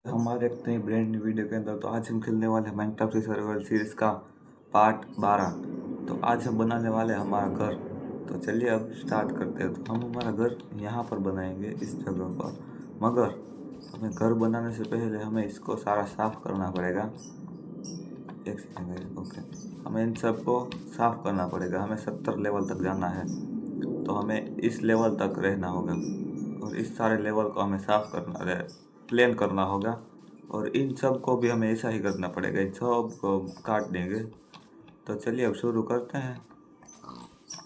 हमारे एक नई ब्रांड न्यू वीडियो के अंदर। तो आज हम खेलने वाले हैं माइनक्राफ्ट सर्वाइवल सीरीज का पार्ट 12। तो आज हम बनाने वाले हैं हमारा घर। तो चलिए अब स्टार्ट करते हैं। तो हम हमारा घर यहाँ पर बनाएंगे, इस जगह पर। मगर हमें घर बनाने से पहले हमें इसको सारा साफ करना पड़ेगा। एक सेकेंड, ओके। हमें इन सबको साफ करना पड़ेगा। हमें 70 लेवल तक जाना है, तो हमें इस लेवल तक रहना होगा और इस सारे लेवल को हमें साफ करना, प्लेन करना होगा। और इन सब को भी हमें ऐसा ही करना पड़ेगा, इन सब को काट देंगे। तो चलिए अब शुरू करते हैं।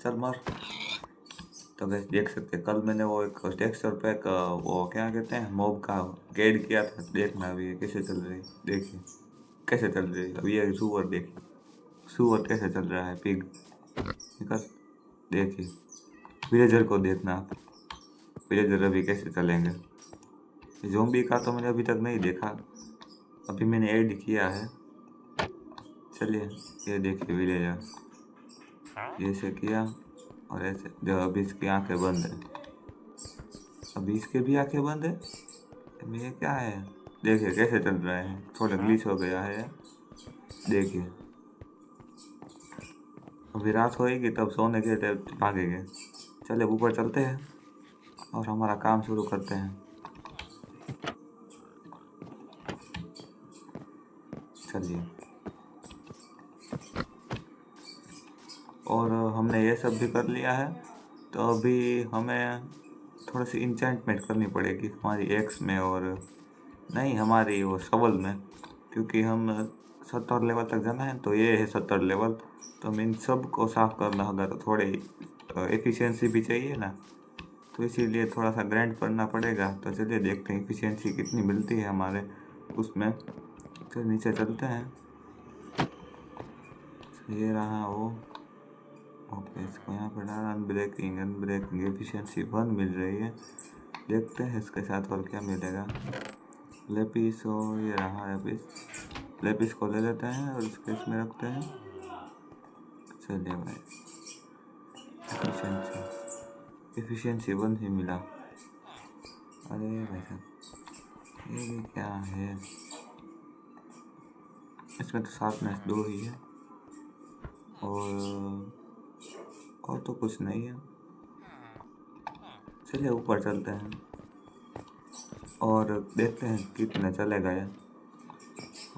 चल मर। तो गैस देख सकते हैं, कल मैंने वो एक टेक्सचर पैक, वो क्या कहते हैं, मॉब का गेड किया था। देखना अभी ये कैसे चल रही, देखिए कैसे चल रही है। अब ये सुअर देखिए, सुअर कैसे चल रहा है, पिग निकल। देखिए विलेजर को देखना आप, विलेजर अभी कैसे चलेंगे। ज़ोंबी का तो मैंने अभी तक नहीं देखा, अभी मैंने ऐड किया है। चलिए ये देखिए विलेजर, ऐसे किया और ऐसे। जो अभी इसकी आंखें बंद है, अभी इसके भी आंखें बंद है। अभी ये क्या है, देखिए कैसे चल रहे हैं। थोड़ा ग्लिच हो गया है, देखिए। अभी रात होएगी तब सोने के तब भागेंगे। चलिए ऊपर चलते हैं और हमारा काम शुरू करते हैं। चलिए, और हमने ये सब भी कर लिया है। तो अभी हमें थोड़ी सी इंचेंटमेंट करनी पड़ेगी हमारी एक्स में, और नहीं हमारी वो शवल में, क्योंकि हम 70 लेवल तक जाना है। तो ये है 70 लेवल, तो हमें इन सब को साफ करना होगा। तो थोड़ी एफिशिएंसी भी चाहिए ना, तो इसीलिए थोड़ा सा ग्राइंड करना पड़ेगा। तो चलिए देखते हैं एफिशिएंसी कितनी मिलती है हमारे उसमें। तो नीचे चलते हैं। ये रहा वो, ओके। इसको यहाँ पर डाल, अनब्रेकिंग, अनब्रेकिंग एफिशिएंसी 1 मिल रही है। देखते हैं इसके साथ और क्या मिलेगा। लेपिस, और ये रहा लेपिस। लेपिस को ले लेते हैं और इसके इसमें रखते हैं। चलिए भाई, एफिशिएंसी 1 ही मिला। अरे भाई साहब, ये भी क्या है, इसमें तो शार्पनेस 2 ही है और तो कुछ नहीं है। चलिए ऊपर चलते हैं और देखते हैं कितना चलेगा ये,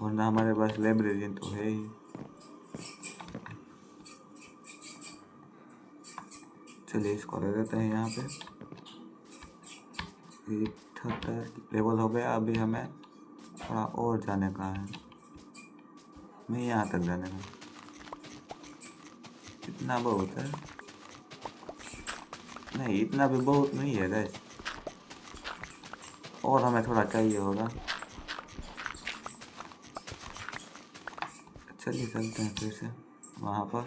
वरना हमारे पास लाइब्रेरियन तो है ही। चलिए इसको ले लेते हैं यहाँ पे। 78 लेवल हो गया। अभी हमें थोड़ा और जाने का है, मैं यहाँ तक जाने का। इतना बहुत है, नहीं इतना भी बहुत नहीं है गैस, और हमें थोड़ा चाहिए होगा। चलिए चलते हैं फिर से वहाँ पर।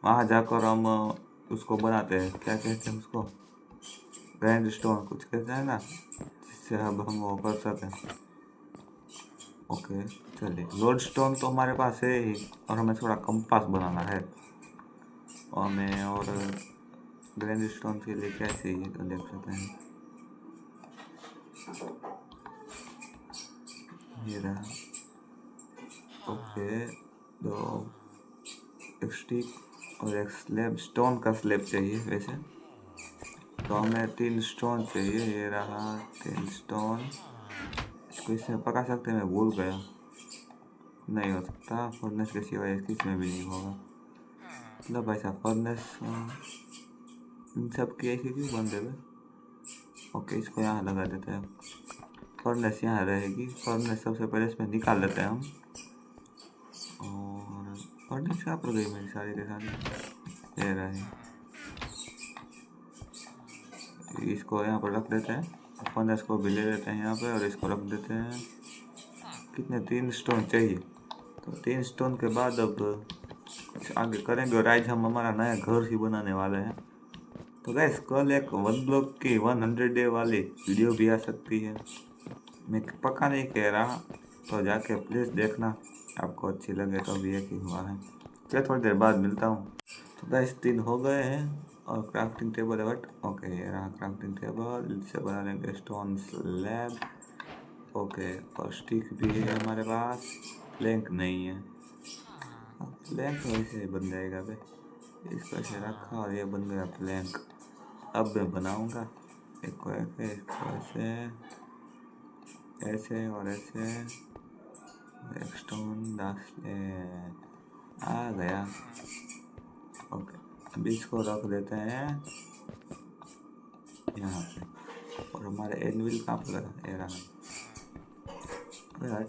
वहाँ जाकर हम उसको बनाते हैं, क्या कहते हैं उसको, ग्राइंड स्टोन कुछ कहते हैं ना, जिससे अब हम वो कर सकें। ओके चलिए, लोड स्टोन तो हमारे पास है ही, और हमें थोड़ा कंपास बनाना है। और हमें और ग्राइंड स्टोन के लिए क्या चाहिए तो देख सकते हैं। ये रहा, ओके। दो, एक स्टिक और एक स्लैब, स्टोन का स्लैब चाहिए वैसे। तो हमें 3 स्टोन चाहिए। ये रहा 3 स्टोन। इसको इसमें पका सकते हैं, मैं भूल गया। नहीं हो सकता, फर्नेस के सिवाय इसमें भी नहीं होगा। मतलब ऐसा फर्नेस इन सब की ऐसी क्यों बन देवे। ओके इसको यहाँ लगा देते हैं, फर्नेस यहाँ रहेगी। फर्नेस सबसे पहले इसमें निकाल लेते हैं हम। और फर्नेस कहाँ पर गई मेरी सारी के सारी, ये रही। इसको यहाँ पर रख देते हैं, फर्नेस को भी ले लेते हैं यहाँ पे और इसको रख देते हैं। कितने, 3 स्टोन चाहिए। तो 3 स्टोन के बाद अब कुछ आगे करेंगे। और आज हम हमारा नया घर ही बनाने वाले हैं। तो गैस कल एक 1 ब्लॉक की 100 डे वाली वीडियो भी आ सकती है, मैं पक्का नहीं कह रहा। तो जाके प्लीज़ देखना, आपको अच्छी लगे तो भी एक ही हुआ है। चलिए थोड़ी देर बाद मिलता हूँ। तो गैस 3 हो गए हैं और क्राफ्टिंग टेबल है, बट ओके ये रहा क्राफ्टिंग टेबल। इससे बना लेंगे स्टोन स्लैब ओके, और स्टिक भी है हमारे पास, प्लैंक नहीं है। प्लैंक तो ऐसे ही बन जाएगा बे, इसको ऐसे रखा और ये बन गया प्लैंक। अब मैं बनाऊंगा एक को ऐसे, इसको ऐसे और ऐसे, एक स्टोन डाल ले, आ गया। ओके, अब इसको रख देते हैं यहाँ पे, और हमारे एनविल कहाँ पर लगा, ये रहा। अबे हट,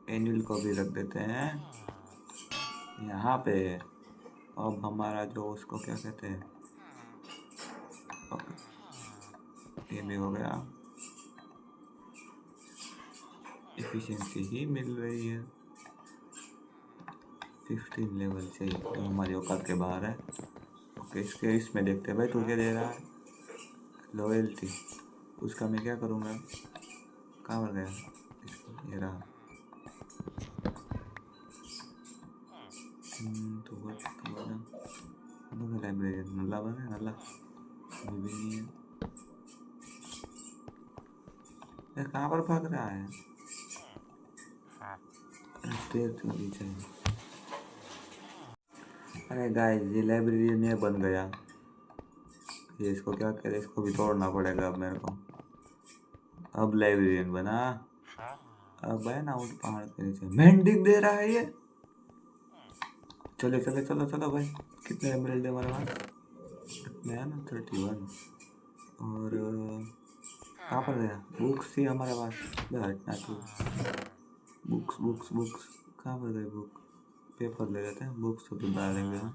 एनविल को भी रख देते हैं यहाँ पे। अब हमारा जो उसको क्या कहते हैं, ओके, ये भी हो गया। एफिशिएंसी ही मिल रही है, 15 लेवल से, तो हमारी औकात के बाहर है। ओके, इसके इसमें देखते हैं भाई तू क्या दे रहा है। लॉयल्टी, उसका मैं क्या करूँगा, कहाँ पर गया, ये रहा। तो बना लाइब्रेरी, नल्ला बना, नल्ला भी नहीं है। ये कहाँ पर भाग रहा है, देर तो पीछे। अरे गाइस, ये लाइब्रेरी ये बन गया, ये इसको क्या करे, इसको भी तोड़ना पड़ेगा अब मेरे को। अब लाइब्रेरियन बना, अब है ना उस पहाड़ के नीचे मेंडिंग दे रहा है ये। चलो चलो चलो चलो भाई, कितने एमराल्ड है हमारे पास, कितने है ना 31। और कहाँ पर गया, बुक्स थी हमारे पास, हटना तू। बुक्स बुक्स बुक्स कहाँ पर गए, बुक, पेपर ले लेते हैं, बुक्स तो डालेंगे हम।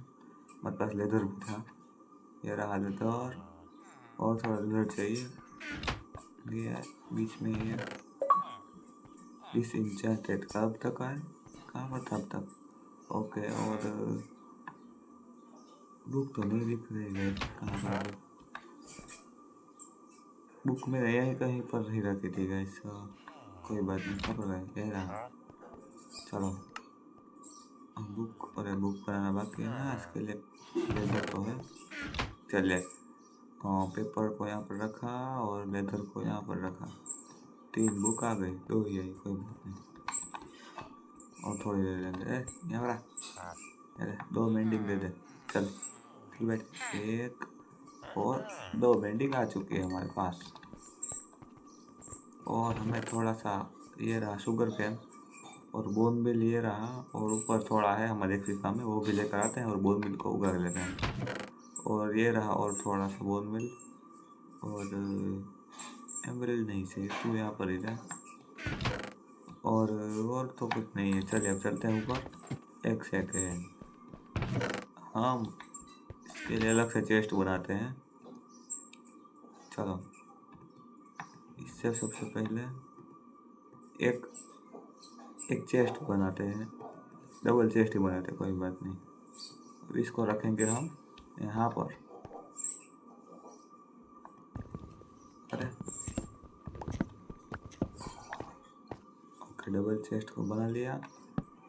हमारे पास लेदर भी था, ये रहा लेदर, और थोड़ा लेदर चाहिए, ये बीच में ये डिसइंचेंटेड का अब तक है, कहाँ पर था अब तक। ओके, और बुक तो नहीं दिख रही है, कहाँ पर बुक में यहीं कहीं पर ही रखी थी गाइस, कोई बात नहीं, कहाँ पर गए, ये रहा। चलो बुक, और बुक बनाना बाकी है ना, इसके लिए लेदर तो है। चलिए, पेपर को यहाँ पर रखा और लेदर को यहाँ पर रखा, 3 बुक आ गई, 2 ही आई, कोई बात नहीं, और थोड़ी ले लेंगे। यहाँ पर अरे 2 मेंडिंग दे दे, चल फिर बैठ, 1 और 2 मेंडिंग आ चुकी है हमारे पास। और हमें थोड़ा सा ये रहा शुगर कैन, और बोन मिल ये रहा, और ऊपर थोड़ा है हमारे फ्रीफा में, वो भी लेकर आते हैं और बोन मिल को उगा लेते हैं। और ये रहा और थोड़ा सा बोन मिल, और एमरल्ड नहीं चाहिए, तू यहाँ पर ही रह। और तो कुछ नहीं है, चलिए अब चलते हैं ऊपर। एक सेकेंड, हम इसके लिए अलग से चेस्ट बनाते हैं। चलो, इससे सबसे पहले एक चेस्ट बनाते हैं, डबल चेस्ट ही बनाते हैं, कोई बात नहीं। अब इसको रखेंगे हम यहाँ पर, अरे ओके, डबल चेस्ट को बना लिया।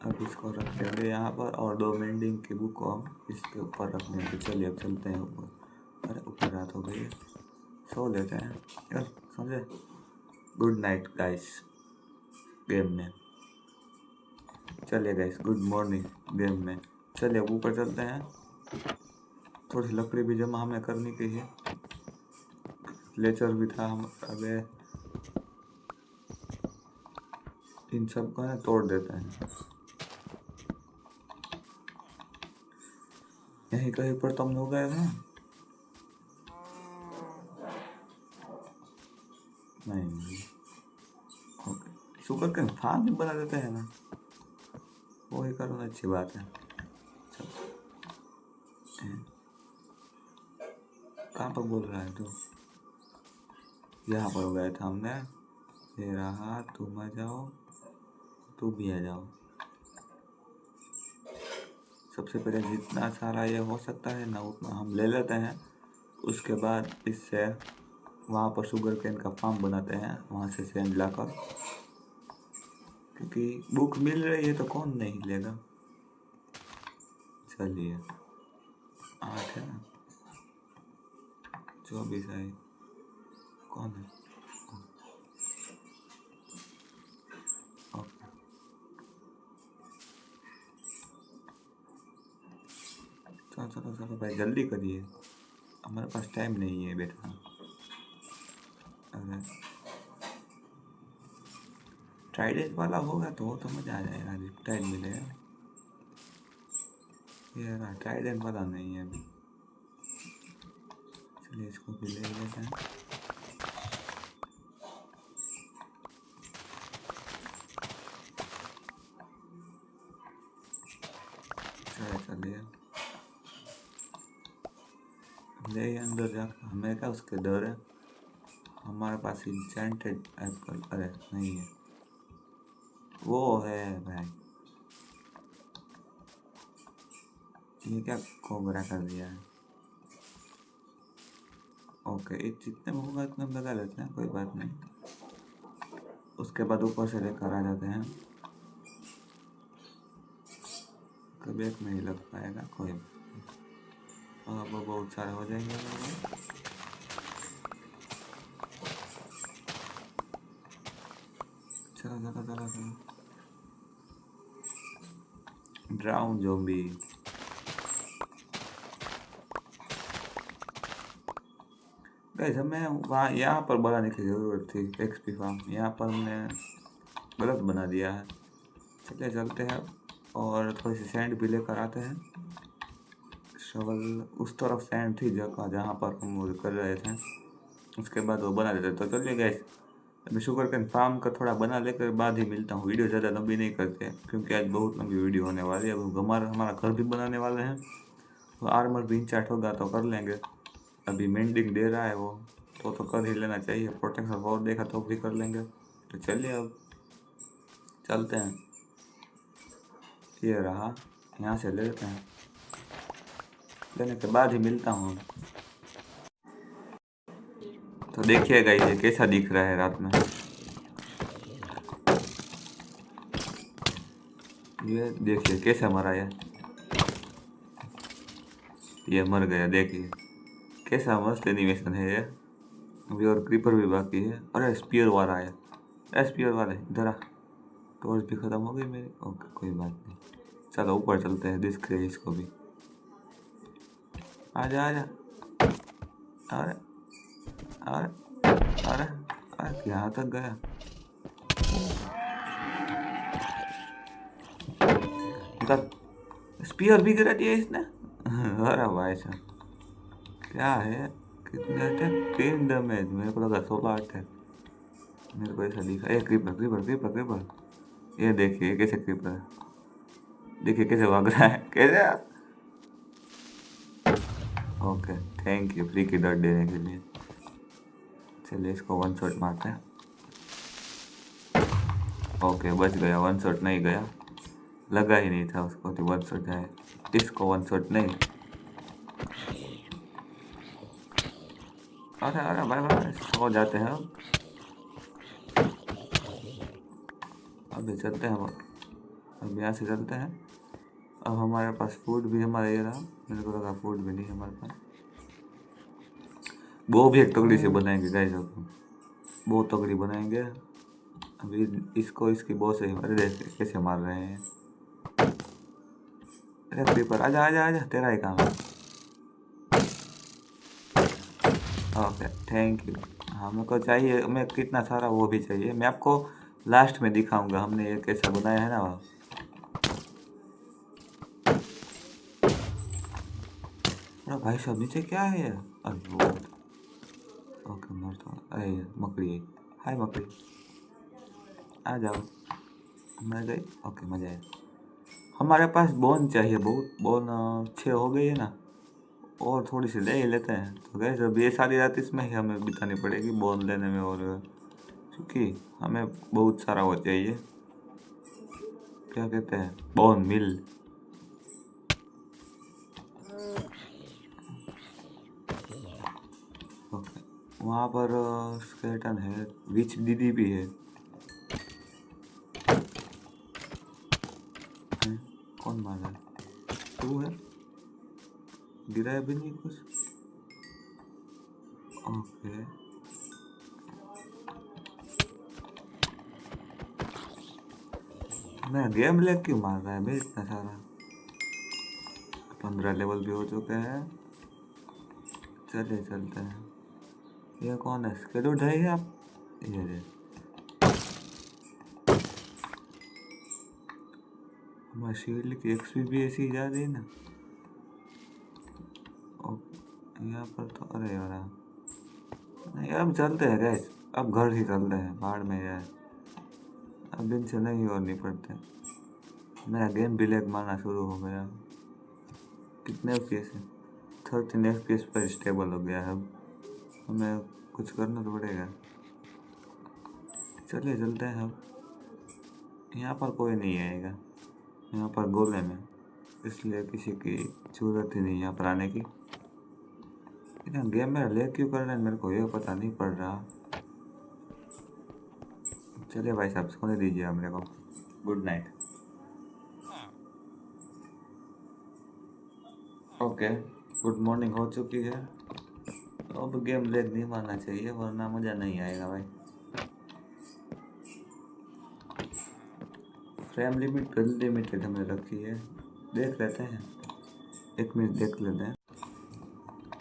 अब इसको रख देंगे यहाँ पर, और 2 मेंडिंग की बुक को हम इसके ऊपर रख देंगे। चलिए अब चलते हैं ऊपर। अरे ऊपर रात हो गई है, सो लेते हैं यार, समझे। गुड नाइट गाइस गेम में, चलिए गाइस गुड मॉर्निंग गेम में। चलिए अब ऊपर चलते हैं, थोड़ी लकड़ी भी जमा हमें करनी की है, लेचर भी था हम। अबे इन सब को ना तोड़ देते हैं, यहीं कहीं पर तुम लोग गए थे, नहीं ओके, शुगर के फार्म भी बना देते हैं ना, वो ही करो, अच्छी बात है। कहाँ पर बोल रहा है तू, यहाँ पर गए थे हमने, ये रहा, तुम आ जाओ, तू भी आ जाओ। सबसे पहले जितना सारा ये हो सकता है ना उतना हम ले लेते हैं, उसके बाद इससे वहाँ पर शुगर केन का फार्म बनाते हैं, वहाँ से सैंड लाकर, क्योंकि बुक मिल रही है तो कौन नहीं लेगा। चलिए 8 है ना, 24 है, कौन है, चलो भाई जल्दी करिए, हमारे पास टाइम नहीं है बेटा। अरे ट्राइडेंट वाला होगा तो मज़ा आ जाएगा, रिप्टाइल मिलेगा। ये रहा ट्राइडेंट वाला नहीं है अभी। चलिए इसको भी ले लेते हैं। चलिए ले अंदर जा, हमें क्या उसके डर है। हमारे पास इंचेंटेड एप्पल, अरे नहीं है, वो है भाई। ये क्या कोबरा कर दिया है। ओके, ये जितने में होगा इतने में लगा लेते हैं, कोई बात नहीं। उसके बाद ऊपर से लेकर आ जाते हैं, कभी एक में ही लग पाएगा, कोई अब बहुत सारे हो जाएंगे। चलो चलो चलो चलो, ड्राउन ज़ॉम्बी। गाइस हमें वहाँ यहाँ पर बनाने की ज़रूरत थी एक्सपी फार्म, यहाँ पर हमने गलत बना दिया है। चलिए चलते हैं और थोड़ी सी सैंड भी लेकर आते हैं। शवल उस तरफ सैंड थी जगह जहाँ पर हम वो कर रहे थे, उसके बाद वो बना देते। तो चलिए गाइस अभी शुगर कैन फार्म का थोड़ा बना लेकर बाद ही मिलता हूँ। वीडियो ज़्यादा लंबी नहीं करते क्योंकि आज बहुत लंबी वीडियो होने वाली है। अब हमारा घर भी बनाने वाले हैं, तो आर्मर भी इंचार्ट होगा तो कर लेंगे। अभी मेंडिंग दे रहा है वो, तो कर ही लेना चाहिए। प्रोटेक्शन और देखा तो भी कर लेंगे। तो चलिए अब चलते हैं। ये रहा, यहाँ से ले लेते हैं, लेने के बाद ही मिलता हूँ। तो देखिएगा ये कैसा दिख रहा है रात में। ये देखिए कैसे मरा ये मर गया। देखिए कैसा मस्त एनिमेशन है ये। अभी और क्रीपर भी बाकी है। अरे स्पीयर वाला है, स्पीयर वाले इधर आ। टॉर्च भी खत्म हो गई मेरी। ओके कोई बात नहीं, चलो ऊपर चलते हैं, दिख रही है इसको भी। आजा आजा। अरे अरे अरे अरे यहाँ तक गया। स्पीयर भी गिरा दिया इसने। अरे भाई साहब क्या है, कितने अटैक, 3 डैमेज। मेरे को लगा 16 अटैक, मेरे को ऐसा दिखा। ए क्रीपर क्रीपर क्रीपर क्रीपर, ये देखिए कैसे क्रीपर है, देखिए कैसे भाग रहा है कैसे। ओके थैंक यू फ्री की डॉट देने के लिए। चलिए इसको वन शॉट मारते हैं। ओके बच गया, वन शॉट नहीं गया, लगा ही नहीं था उसको तो वन शॉट जाए। इसको वन शॉट नहीं। अरे अरे भाई भाई सो जाते हैं अब। अभी चलते हैं, अब यहाँ से चलते हैं। अब हमारे पास फूड भी हमारा ये रहा, मेरे को लगा फूड भी नहीं हमारे पास। वो भी एक तगड़ी से बनाएंगे गाइस, अब बहुत तगड़ी बनाएंगे। अभी इसको इसकी बहुत से अरे कैसे मार रहे हैं। अरे क्रीपर आजा आजा आजा, तेरा ही काम है। Okay thank you. हाँ मेरे को चाहिए, मैं कितना सारा वो भी चाहिए, मैं आपको लास्ट में दिखाऊंगा हमने ये कैसा बनाया है ना। अरे भाई साहब नीचे क्या है ये। अरे ओके मरता हूँ। अरे मकड़ी है, हाय मकड़ी आ जाओ। मर गई, ओके मजा आया। हमारे पास बोन चाहिए बहुत, बोन 6 हो गई है ना, और थोड़ी सी ले ही लेते हैं। तो गैस अब ये सारी रात इसमें ही हमें बितानी पड़ेगी बोन लेने में, और क्योंकि हमें बहुत सारा वो चाहिए, क्या कहते हैं, बोन मिल। ओके वहाँ पर स्केलेटन है, विच दीदी भी है। कौन मार रहा है, तू है, गिरा भी नहीं कुछ। ओके मैं गेम लेग क्यों मार रहा है भाई इतना सारा। 15 लेवल भी हो चुके हैं। चलिए चलते हैं। ये कौन है? स्केलूड है ये आप? ये हमारे शील्ड की एक्सपी भी ऐसी जा रही है ना। यहाँ पर तो अरे यार नहीं, अब चलते हैं गैस। अब घर ही चलते हैं, बाहर में जाए। अब इनसे नहीं और नहीं पड़ते। मेरा गेम भी लैग मारना शुरू हो गया। कितने FPS है? 13 FPS पर स्टेबल हो गया है। अब हमें कुछ करना तो पड़ेगा। चलिए चलते हैं। अब यहाँ पर कोई नहीं आएगा, यहाँ पर गोलेम है, इसलिए किसी की जरूरत ही नहीं यहाँ पर आने की। इतना गेम मेरा लैग क्यों कर रहा है मेरे को ये पता नहीं पड़ रहा। चलिए भाई साहब सोने दीजिए आप मेरे को। Good night. Okay, good morning हो चुकी है। अब गेम लैग नहीं मारना चाहिए वरना मज़ा नहीं आएगा भाई। फ्रेम लिमिट लिमिटेड हमने रखी है, देख लेते हैं। 1 मिनट देख लेते हैं।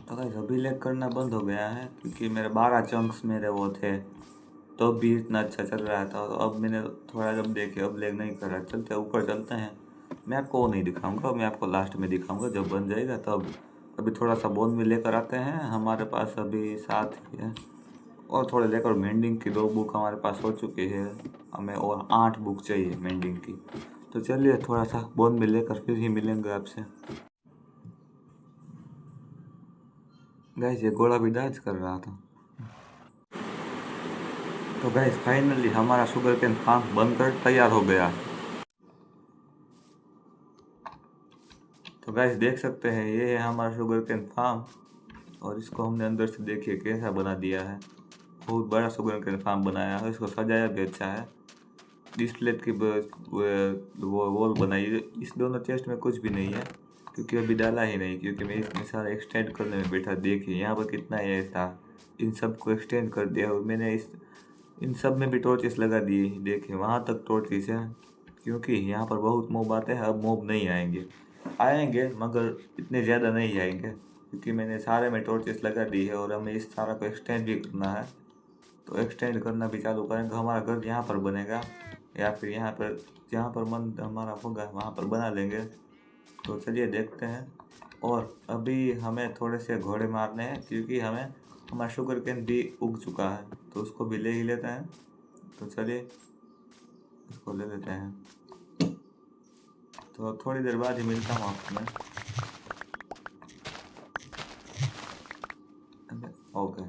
तो गाइस अभी लैग करना बंद हो गया है क्योंकि मेरे 12 चंक्स मेरे वो थे, तो भी इतना अच्छा चल रहा था। तो अब मैंने थोड़ा जब देखे अब लैग नहीं कर रहा। चलते ऊपर चलते हैं। मैं आपको वो नहीं दिखाऊंगा, मैं आपको लास्ट में दिखाऊंगा जब बन जाएगा तब। अभी थोड़ा सा बोन भी लेकर आते हैं, हमारे पास अभी 7 ही है। और थोड़े लेकर मेंडिंग की 2 बुक हमारे पास हो चुकी है, हमें और 8 बुक चाहिए मेंडिंग की। तो चलिए थोड़ा सा बोन भी लेकर फिर ही मिलेंगे आपसे। गाइस ये घोड़ा भी डांस कर रहा था। तो गाइस फाइनली हमारा शुगर केन फार्म बनकर तैयार हो गया। तो गाइस देख सकते हैं ये है हमारा शुगर केन फार्म, और इसको हमने अंदर से देखिए कैसा बना दिया है। बहुत बड़ा शुगर केन फार्म बनाया है, इसको सजाया भी अच्छा है। डिस्प्ले की वो वॉल बनाई है। इस दोनों चेस्ट में कुछ भी नहीं है क्योंकि अभी डाला ही नहीं, क्योंकि मैं इतने सारे एक्सटेंड करने में बैठा। देखिए यहाँ पर कितना है था, इन सब को एक्सटेंड कर दिया। और मैंने इन सब में भी टॉर्चेस लगा दिए। देखिए वहाँ तक टॉर्चेस है क्योंकि यहाँ पर बहुत मोब आते हैं। अब मोब नहीं आएंगे, आएंगे मगर इतने ज़्यादा नहीं आएंगे क्योंकि मैंने सारे में टॉर्चेस लगा दी है। और हमें इस सारा को एक्सटेंड भी करना है, तो एक्सटेंड करना भी चालू करेंगे। हमारा घर यहाँ पर बनेगा या फिर यहाँ पर जहाँ पर मन हमारा होगा वहाँ पर बना लेंगे। तो चलिए देखते हैं। और अभी हमें थोड़े से घोड़े मारने हैं क्योंकि हमारा शुगर केन भी उग चुका है, तो उसको भी ले ही लेते हैं। तो चलिए इसको ले लेते हैं। तो थोड़ी देर बाद ही मिलता हूँ आपको मैं। ओके,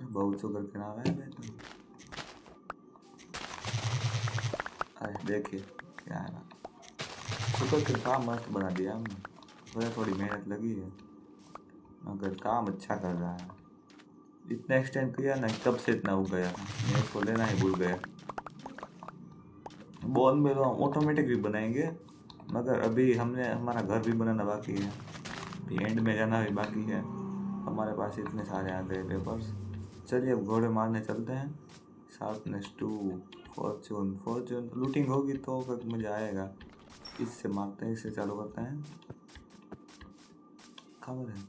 बहुत शुगर केन आ रहा है। अरे देखिए क्या है, शुगर केन काम मस्त बना दिया हमने। थोड़ी मेहनत लगी है मगर काम अच्छा कर रहा है। इतना एक्सटेंड किया ना तब से इतना उग गया, मैं इसको लेना ही भूल गया। बोन में तो ऑटोमेटिक भी बनाएंगे मगर अभी हमने हमारा घर भी बनाना बाकी है, अभी एंड में जाना भी बाकी है। हमारे पास इतने सारे आ गए पेपर्स। चलिए अब घोड़े मारने चलते हैं। शार्पनेस 2, फॉर्चून लूटिंग होगी तो मज़ा आएगा। इससे मारते हैं, इससे चालू करते हैं। खबर है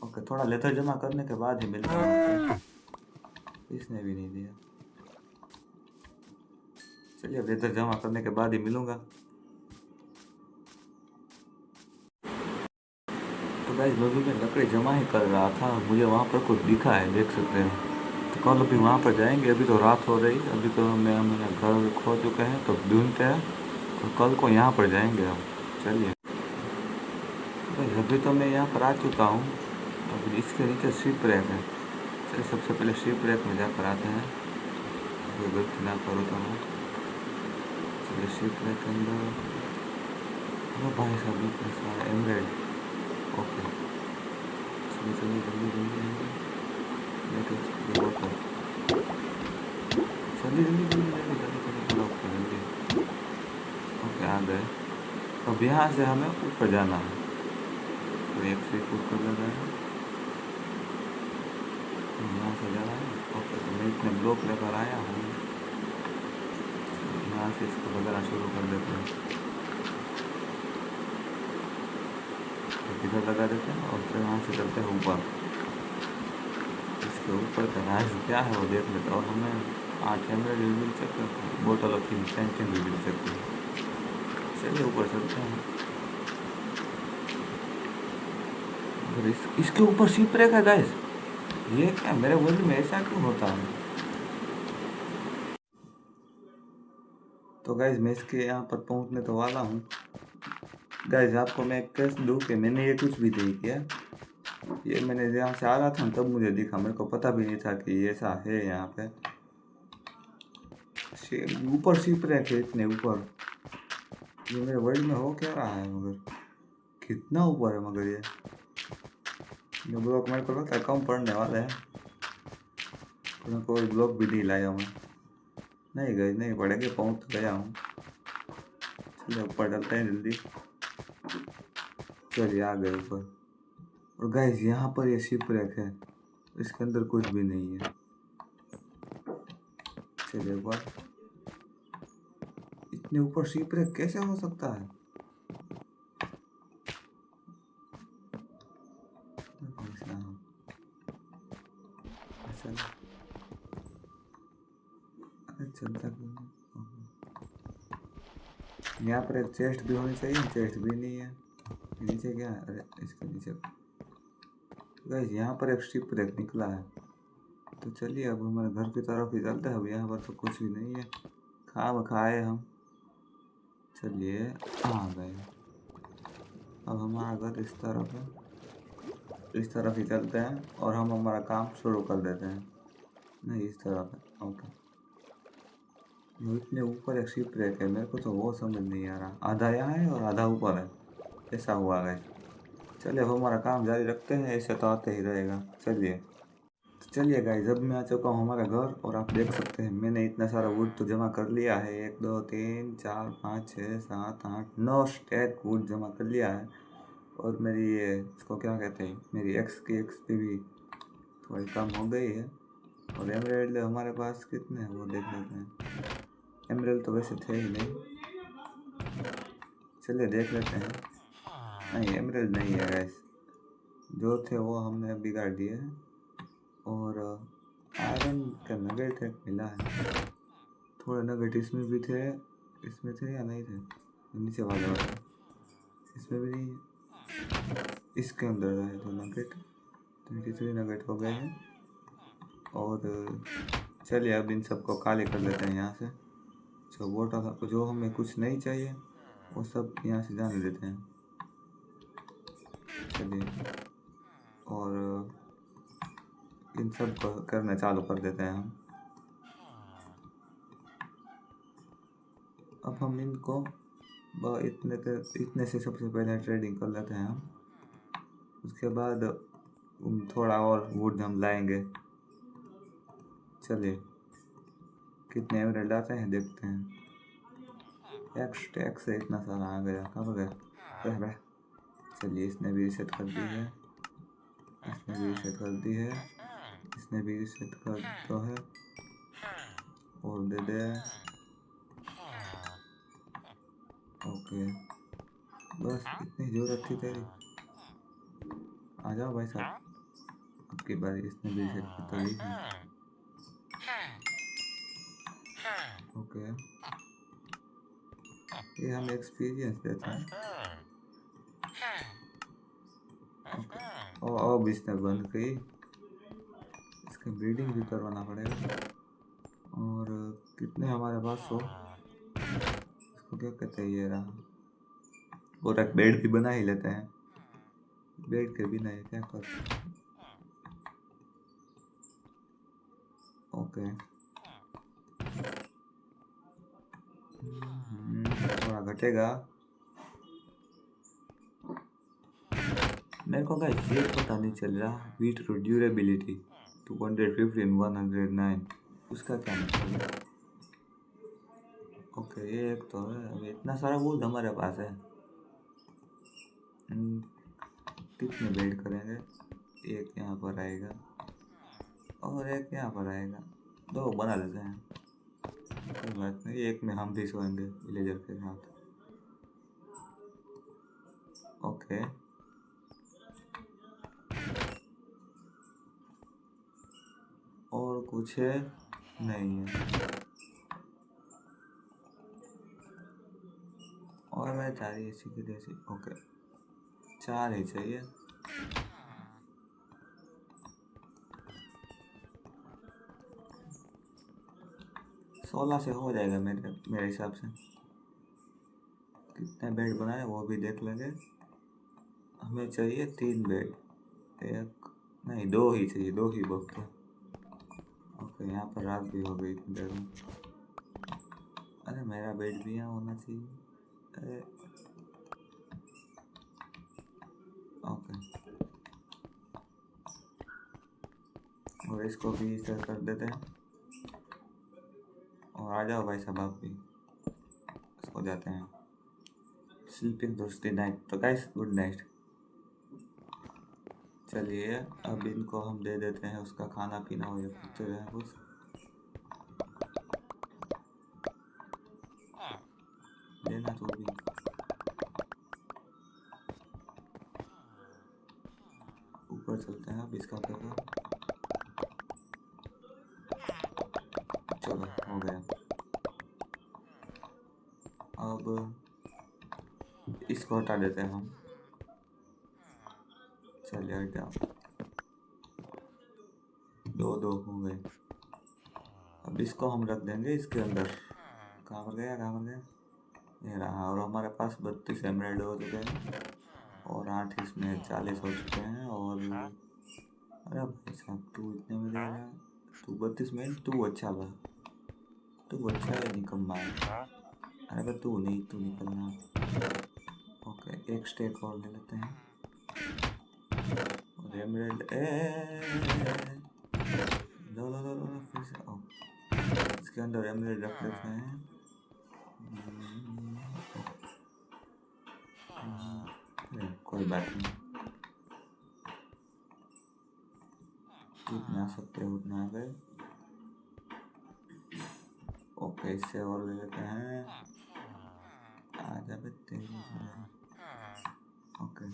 ओके, थोड़ा लेथर जमा करने के बाद ही मिलता है। इसने भी नहीं दिया। चलिए लेथर जमा करने के बाद ही मिलूंगा। तो गाइस मैं भी लकड़ी जमा ही कर रहा था, मुझे वहाँ पर कुछ दिखा है, देख सकते हैं। तो कल अभी वहाँ पर जाएंगे। अभी तो रात हो रही, अभी तो मैं मेरा घर खो चुके हैं तो ढूंढते हैं, और कल को यहाँ पर जाएंगे हम। चलिए अभी तो मैं यहाँ पर आ चुका हूँ। अभी इसके नीचे शिप रैक है। चलिए सबसे पहले शिप रैक में जाकर आते हैं, कोई गलती ना करो तो मैं। चलिए शिप रैक के अंदर, हेलो भाई साहब इतना सारा एमरेड। ओके चलिए चलिए जल्दी जल्दी जल्दी ओके आ गए। अब यहाँ से हमें ऊपर जाना है, तो एक से ऊपर लगा है, यहाँ से जाना है। ओके तो मैं इतने ब्लॉक लेकर आया हूँ, यहाँ यहाँ से इसको बदलना शुरू कर देते हैं, इधर लगा देते हैं और फिर यहाँ से चलते हैं ऊपर। इसके ऊपर का राज क्या है वो देख लेते हैं। और हमें 8 एमरेल्ड भी मिल सकते हैं, बोतल ऑफ सेंटिंग भी मिल सकती है। चलिए ऊपर चलते हैं। और इसके ऊपर शिप रहेगा गाइस, ये क्या मेरे वर्ल्ड में ऐसा क्यों होता है? तो गाइस मैं इसके यहाँ पर पहुँचने तो वाला हूँ। गाइस आपको मैं कैस दूँ कि मैंने ये कुछ भी नहीं किया। ये मैंने जहाँ से आ रहा था तब मुझे दिखा, मेरे को पता भी नहीं था कि ये ऐसा है यहाँ पे। ऊपर शिप रखे इतने ऊपर, ये मेरे वर्ल्ड में हो क्या रहा है? मगर कितना ऊपर है मगर ये ब्लॉक मेरे को लगता है कम पड़ने वाला है। तो कोई ब्लॉक भी नहीं लाया मैं। नहीं गई नहीं पड़ेगा, पहुँच तो गया हूँ। चलिए ऊपर चलते हैं जल्दी। चलिए आ गए ऊपर। और गाइस यहाँ पर ये शिप रैक है, इसके अंदर कुछ भी नहीं है। चलिए एक बार, इतने ऊपर शिप रैक कैसे हो सकता है? चलता यहाँ पर एक चेस्ट भी होनी चाहिए, चेस्ट भी नहीं है। नीचे क्या है? अरे इसके नीचे गाइस यहाँ पर एक शिप रैक निकला है। तो चलिए अब हमारे घर की तरफ ही चलते हैं। अब यहाँ पर तो कुछ भी नहीं है, खाए हम। चलिए आ गए। अब हमारा घर इस तरफ है, इस तरफ ही चलते हैं और हम हमारा काम शुरू कर देते हैं। नहीं इस तरफ है, ओके। जो इतने ऊपर एक शिप रैक है, मेरे को तो वो समझ नहीं आ रहा, आधा यहाँ है और आधा ऊपर है, ऐसा हुआ है। चलिए अब हमारा काम जारी रखते हैं, ऐसे तो आते ही रहेगा। चलिए गाइस अब मैं आ चुका हूँ हमारा घर और आप देख सकते हैं मैंने इतना सारा वुड तो जमा कर लिया है। 1 2 3 4 5 6 7 8 9 स्टैक वुड जमा कर लिया है। और मेरी ये इसको क्या कहते हैं, मेरी एक्स की एक्सपी भी थोड़ी कम हो गई है। और एमराल्ड हमारे पास कितने हैं वो देख लेते हैं। एमराल्ड तो वैसे थे ही नहीं, चलिए देख लेते हैं। नहीं एमराल्ड नहीं है गाइस, जो थे वो हमने बिगाड़ दिए हैं। और आयरन का नगेट एक मिला है, थोड़े नगेट इसमें भी थे, इसमें थे या नहीं थे? नीचे वाले इसमें भी नहीं है, इसके अंदर है तो नगेट, 23 नगेट हो गए हैं। और चलिए अब इन सबको खाली कर देते हैं यहाँ से। जो हमें कुछ नहीं चाहिए वो सब यहाँ से जाने देते हैं। चलिए और इन सब को करना चालू कर देते हैं हम। अब हम इनको इतने से सबसे पहले ट्रेडिंग कर लेते हैं हम, उसके बाद थोड़ा और वुड हम लाएंगे। चलिए कितने एमराल्ड आते हैं देखते हैं। एक्स से इतना सारा आ गया, कब गया? चलिए इसने भी रीसेट कर दी है, इसने भी रीसेट कर दी है, इसने भी रीसेट कर दो है और दे दे। ओके बस इतनी ज़रूरत थी तेरी, आ जाओ भाई साहब। अब की बारी इसने भी रीसेट कर दी है। ओके ये हमें एक्सपीरियंस देता है। और अब इसने बंद की, इसका ब्रीडिंग भी करवाना पड़ेगा। और कितने हमारे पास हो, इसको क्या कहते हैं, ये रहा। और एक बेड भी बना ही लेते हैं, बेड के बिना ये क्या कर। ओके थोड़ा घटेगा। मेरे को गाइस ये पता नहीं चल रहा, बीटरूट ड्यूरेबिलिटी 215 109, उसका क्या मतलब है? ओके ये एक तो है, अभी इतना सारा वुड हमारे पास है। कितने बेड करेंगे? एक यहाँ पर आएगा और एक यहाँ पर आएगा, 2 बना देते हैं। कोई बात नहीं, एक में हम भी सोएंगे विलेजर के साथ। ओके, और कुछ है? नहीं है। और मैं 4 ही ऐसी की जैसी। ओके, 4 ही चाहिए। सोलह से हो जाएगा मेरे हिसाब से। कितने बेड बनाए वो भी देख लेंगे। हमें चाहिए 3 बेड, एक नहीं 2 ही चाहिए, 2 ही बहुत है। ओके, यहाँ पर रात भी हो गई इतनी देर में। अरे मेरा बेड भी यहाँ होना चाहिए। अरे ओके, और इसको भी इस तरह कर देते हैं। और आ जाओ भाई साहब, आप भी सो जाते हैं। स्लीपिंग दोस्ती नाइट। तो गाइस गुड नाइट। चलिए अब इनको हम दे देते हैं उसका खाना पीना हो या कुछ है कुछ। देना तो भी। ऊपर चलते हैं अब इसका पेपर। चलो हो गया। अब इसको हटा देते हैं हम। चलिए हटाओ, 2 हो गए। अब इसको हम रख देंगे इसके अंदर। कहाँ पर गया? ये रहा। और हमारे पास 32 एमराल्ड हो चुके हैं और 8 इसमें 40 हो चुके हैं। और अरे भाई साहब, तू इतने में दे रहा है? तू 32 में तू अच्छा बा, तू अच्छा है निकम्मा है। अरे तू निकलना। ओके, एक स्टेक और ले लेते हैं। और एमराल्ड लो फिर से। ओ, इसके अंदर एमराल्ड रख देते हैं। कोई बात नहीं, जितना आ सकते हैं उतना आ गए। ओके, इससे और ले लेते हैं। आजा बत्ते। ओके,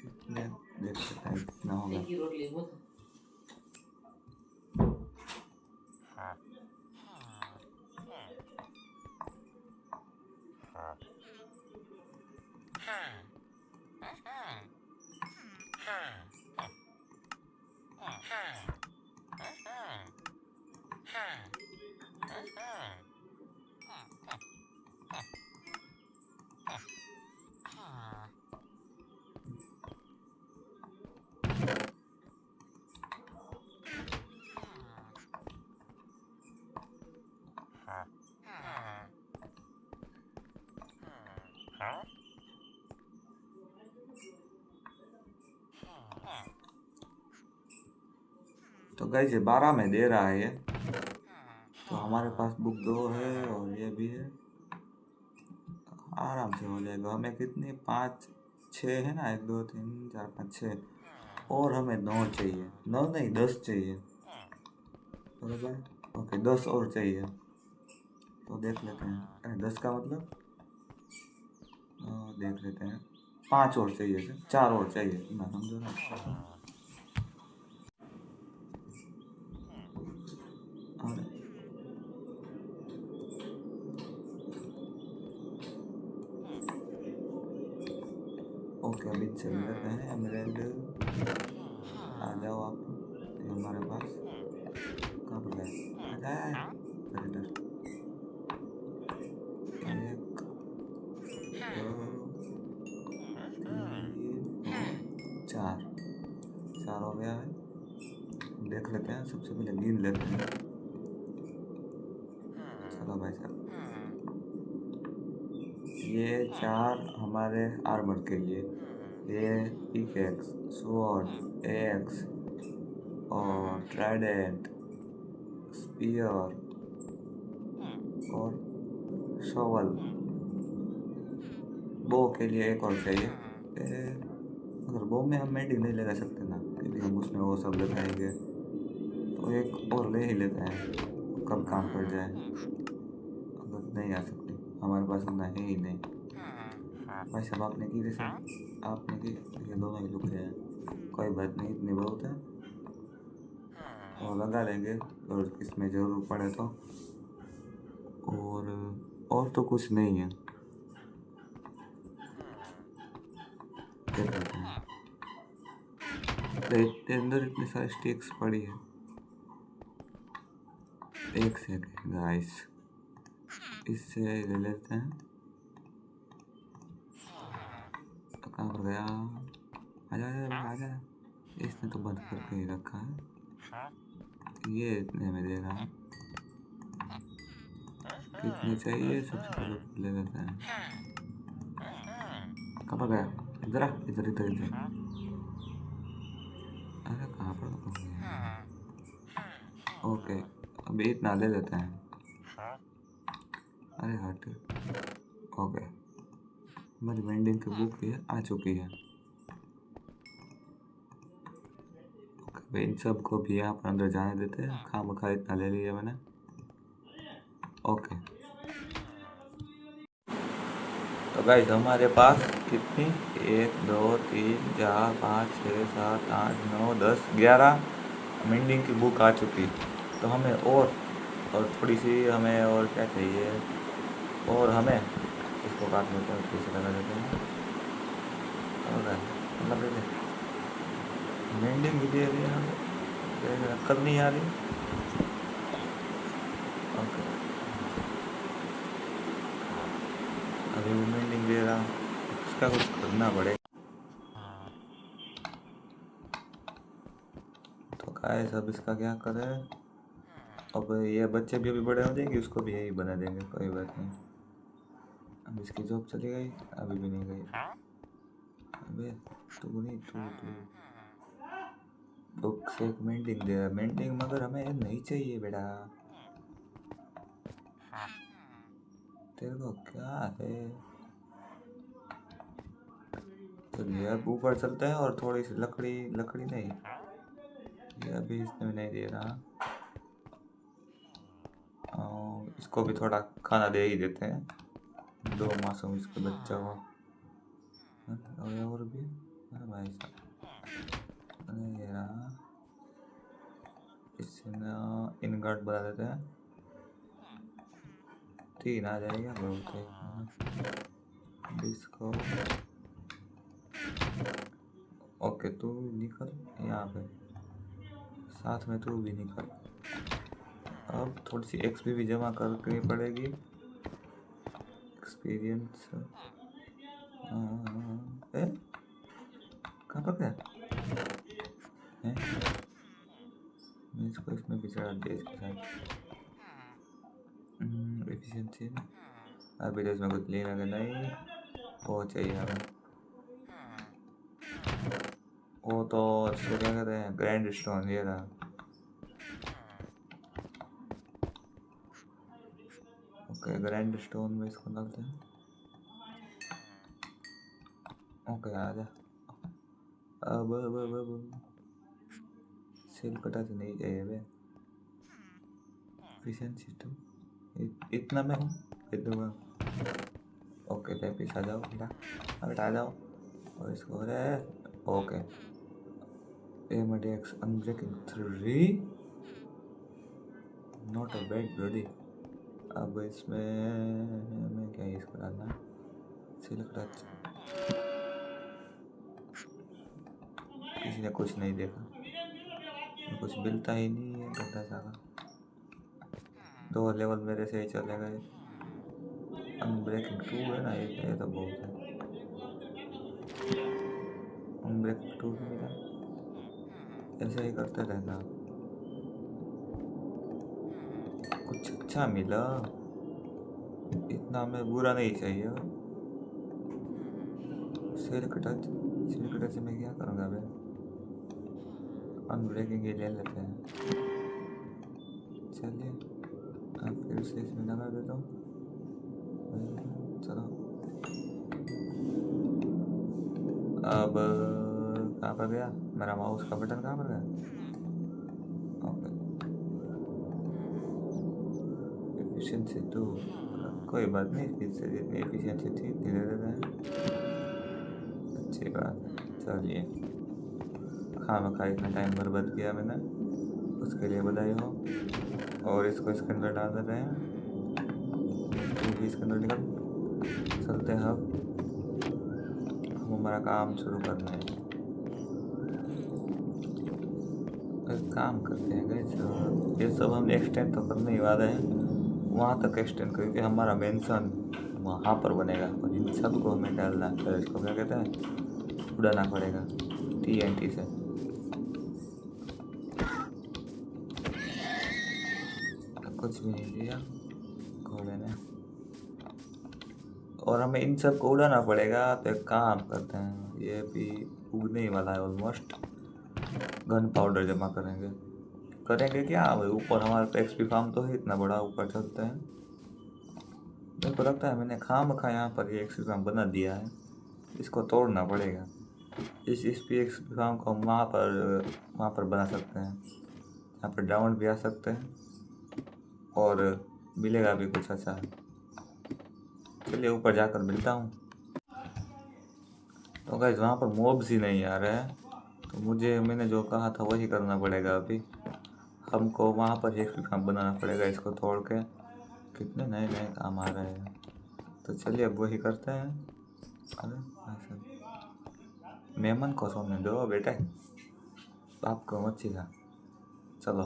कितने देख सकते हैं कितना होगा। तो गाइस ये 12 में दे रहा है ये। तो हमारे पास बुक 2 है और ये भी है, आराम से हो जाएगा। हमें कितनी 5 6 है ना, 1 2 3 4 5 6, और हमें 9 चाहिए। 9 नहीं 10 चाहिए, बराबर। ओके, 10 और चाहिए। तो देख लेते हैं। अरे 10 का मतलब देख लेते हैं। 5 और चाहिए, 4 और चाहिए ना, समझो ना। ओके, अभी चल लेते हैं। एमराल्ड आ जाओ आप हमारे पास। कहाँ पर गए? आ जाए इधर। 1 2 3 4 हो गया है। देख लेते हैं, सबसे पहले गिन लेते हैं। चलो भाई साहब, ये 4 हमारे आर्मर के लिए, ये पिकेक्स, स्वॉर्ड, एक्स और ट्राइडेंट, स्पीयर और शॉवल। बो के लिए एक और चाहिए। अगर बो में हम मेडिक नहीं लगा सकते ना, क्योंकि हम उसमें वो सब लगाएंगे, तो एक और ले ही लेते हैं, कब काम पड़ जाए। नहीं आ सकती, हमारे पास उतना है ही नहीं। भाई साहब आपने की वैसे, आपने की, ये दोनों ही लुक रहे हैं। कोई बात नहीं, इतनी बहुत है और लगा लेंगे और इसमें ज़रूर पड़े तो। और तो कुछ नहीं है। क्या कहते हैं, इसके अंदर इतनी सारी स्टिक्स पड़ी है। एक सेकंड गाइस, इससे ले लेते हैं। तो कहाँ पर गया, आजा आजा आजा। इसने तो बंद करके ही रखा है। ये इतने में दे रहा है, कितने चाहिए सबसे पहले ले लेते हैं। कहाँ पर गया, इधर आ, इधर इधर इधर। अरे कहाँ पर हो गया। ओके, अभी इतना ले लेते हैं। अरे हट। ओके, हमारी वेंडिंग की बुक भी आ चुकी है। ओके, इन सब को भी यहाँ पर अंदर जाने देते हैं। खामखा इतना ले लिया मैंने। ओके, तो गाइस हमारे पास कितनी, 1 2 3 4 5 6 7 8 9 10 11 वेंडिंग की बुक आ चुकी। तो हमें और थोड़ी सी हमें और क्या चाहिए, और हमें इसको काट लेते हैं, पीछे लगा देते हैं। और मतलब वेंडिंग भी दे रही है हमें, अक्कल नहीं आ रही। ओके, अभी भी वेंडिंग दे रहा, इसका कुछ करना पड़ेगा। तो गाइस अब इसका क्या करें। अब ये बच्चे भी अभी बड़े हो जाएंगे, उसको भी यही बना देंगे, कोई बात नहीं। अब इसकी जॉब चली गई, अभी भी नहीं गई। अबे तू नहीं, तू बुक से एक मेंटिंग दे रहा, मेंटिंग मगर हमें नहीं चाहिए बेटा। तेरे को क्या है। चलिए अब ऊपर चलते हैं और थोड़ी सी लकड़ी नहीं, ये अभी इसमें नहीं दे रहा। इसको भी थोड़ा खाना दे ही देते हैं, 2 मासूम इसके बच्चा को। और भी, अरे भाई साहब, अरे ये रहा, इससे ना इनगट बना देते हैं। 3 आ जाएगा बहुत है। इसको ओके, तू निकल यहाँ पे, साथ में तू भी निकल। अब थोड़ी सी एक्सपी भी जमा करनी पड़ेगी, एक्सपीरियंस। कहाँ पर गया है, मैं इसको इसमें भी चढ़ा दिया इसके साथ। एफिशिएंसी ना, अभी तो इसमें कुछ लेना का नहीं, वो चाहिए हमें। वो तो इसको क्या कहते हैं, ग्रैंड स्टोन, ये रहा। ओके, ग्रैंड स्टोन में इसको डालते हैं। ओके आ जा। अब सेल कटा तो नहीं चाहिए बे। एफिशिएंसी तो इतना में हूँ दूंगा। ओके वापिस आ जाओ बेटा, बेटा आ जाओ। और इसको okay, MDX unbreaking 3, not a bad body. अब इसमें मैं क्या इसको डालना, सिल्क टच। किसी ने कुछ नहीं देखा, कुछ मिलता ही नहीं है, गड्ढा सारा। 2 लेवल मेरे से ही चले गए। अनब्रेकिंग 2 है ना, ये तो बहुत है। अनब्रेकिंग 2 भी मिला, ऐसे ही करते रहना। कुछ अच्छा मिला, इतना हमें बुरा नहीं चाहिए। सिल्क टच से मैं क्या करूँगा भाई, अनब्रेकिंग ही ले लेते हैं। चलिए अब फिर से इसमें लगा देता हूँ। चलो अब कहाँ पर गया मेरा माउस का बटन, कहाँ पर गया। ओके, एफिशिएंसी 2 रखो। कोई बात नहीं, फिर से जितनी एफिशिएंसी थी धीरे धीरे हैं। अच्छी बात, चलिए खामखा इतना टाइम बर्बाद किया मैंने, उसके लिए बधाई हो। और इसको इसके अंदर डाल देते हैं, तू भी इसके अंदर निकल। चलते हैं अब हम हमारा काम शुरू करने। एक काम करते हैं गाइस, ये सब हम एक्सटेंड तो करने ही वाले हैं, वहाँ तक एक्सटेंड करके हमारा मेंशन वहाँ पर बनेगा और इन सबको हमें डालना है। इसको क्या कहते हैं, उड़ाना पड़ेगा TNT से। कुछ भी नहीं दिया घोड़े ने, और हमें इन सब को उड़ाना पड़ेगा। तो एक काम करते हैं, ये भी उगने ही वाला है ऑलमोस्ट। गन पाउडर जमा करेंगे क्या भाई, ऊपर हमारे पे XP फार्म तो है इतना बड़ा, ऊपर चलते हैं। मेरे को लगता है मैंने खामखा यहाँ पर ये XP फार्म बना दिया है, इसको तोड़ना पड़ेगा। इस XP फार्म को हम वहाँ पर बना सकते हैं, यहाँ पर डाउन भी आ सकते हैं और मिलेगा भी कुछ अच्छा। चलिए ऊपर जाकर मिलता हूँ। तो गाइस वहाँ पर मॉब्स ही नहीं आ रहे हैं, तो मैंने जो कहा था वही करना पड़ेगा। अभी हमको वहाँ पर एक काम बनाना पड़ेगा, इसको तोड़ के। कितने नए नए काम आ रहे हैं, तो चलिए अब वही करते हैं। अरे मेमन को सोने दो बेटे, बाप को मच्छी खा। चलो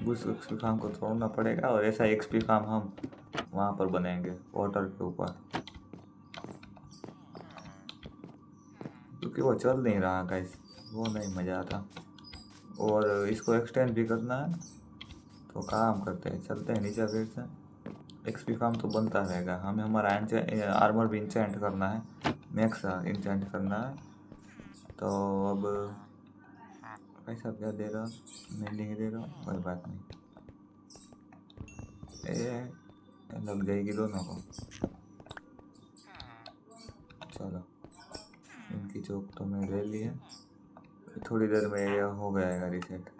उस XP फार्म को तोड़ना पड़ेगा और ऐसा XP फार्म हम वहाँ पर बनेंगे वाटर के ऊपर, क्योंकि वो चल नहीं रहा गाइस, वो नहीं मज़ा आता। और इसको एक्सटेंड भी करना है, तो काम करते हैं, चलते हैं नीचे फिर से। XP फार्म तो बनता रहेगा, हमें हमारा आर्मर भी इंचेंट करना है, मैक्स इंचेंट करना है। तो अब पैसा क्या दे रहा, मेंडिंग दे रहा, कोई बात नहीं, लग जाएगी दोनों को। चलो इनकी चौक तो मैं ले ली है, थोड़ी देर में ये हो जाएगा रिसेट।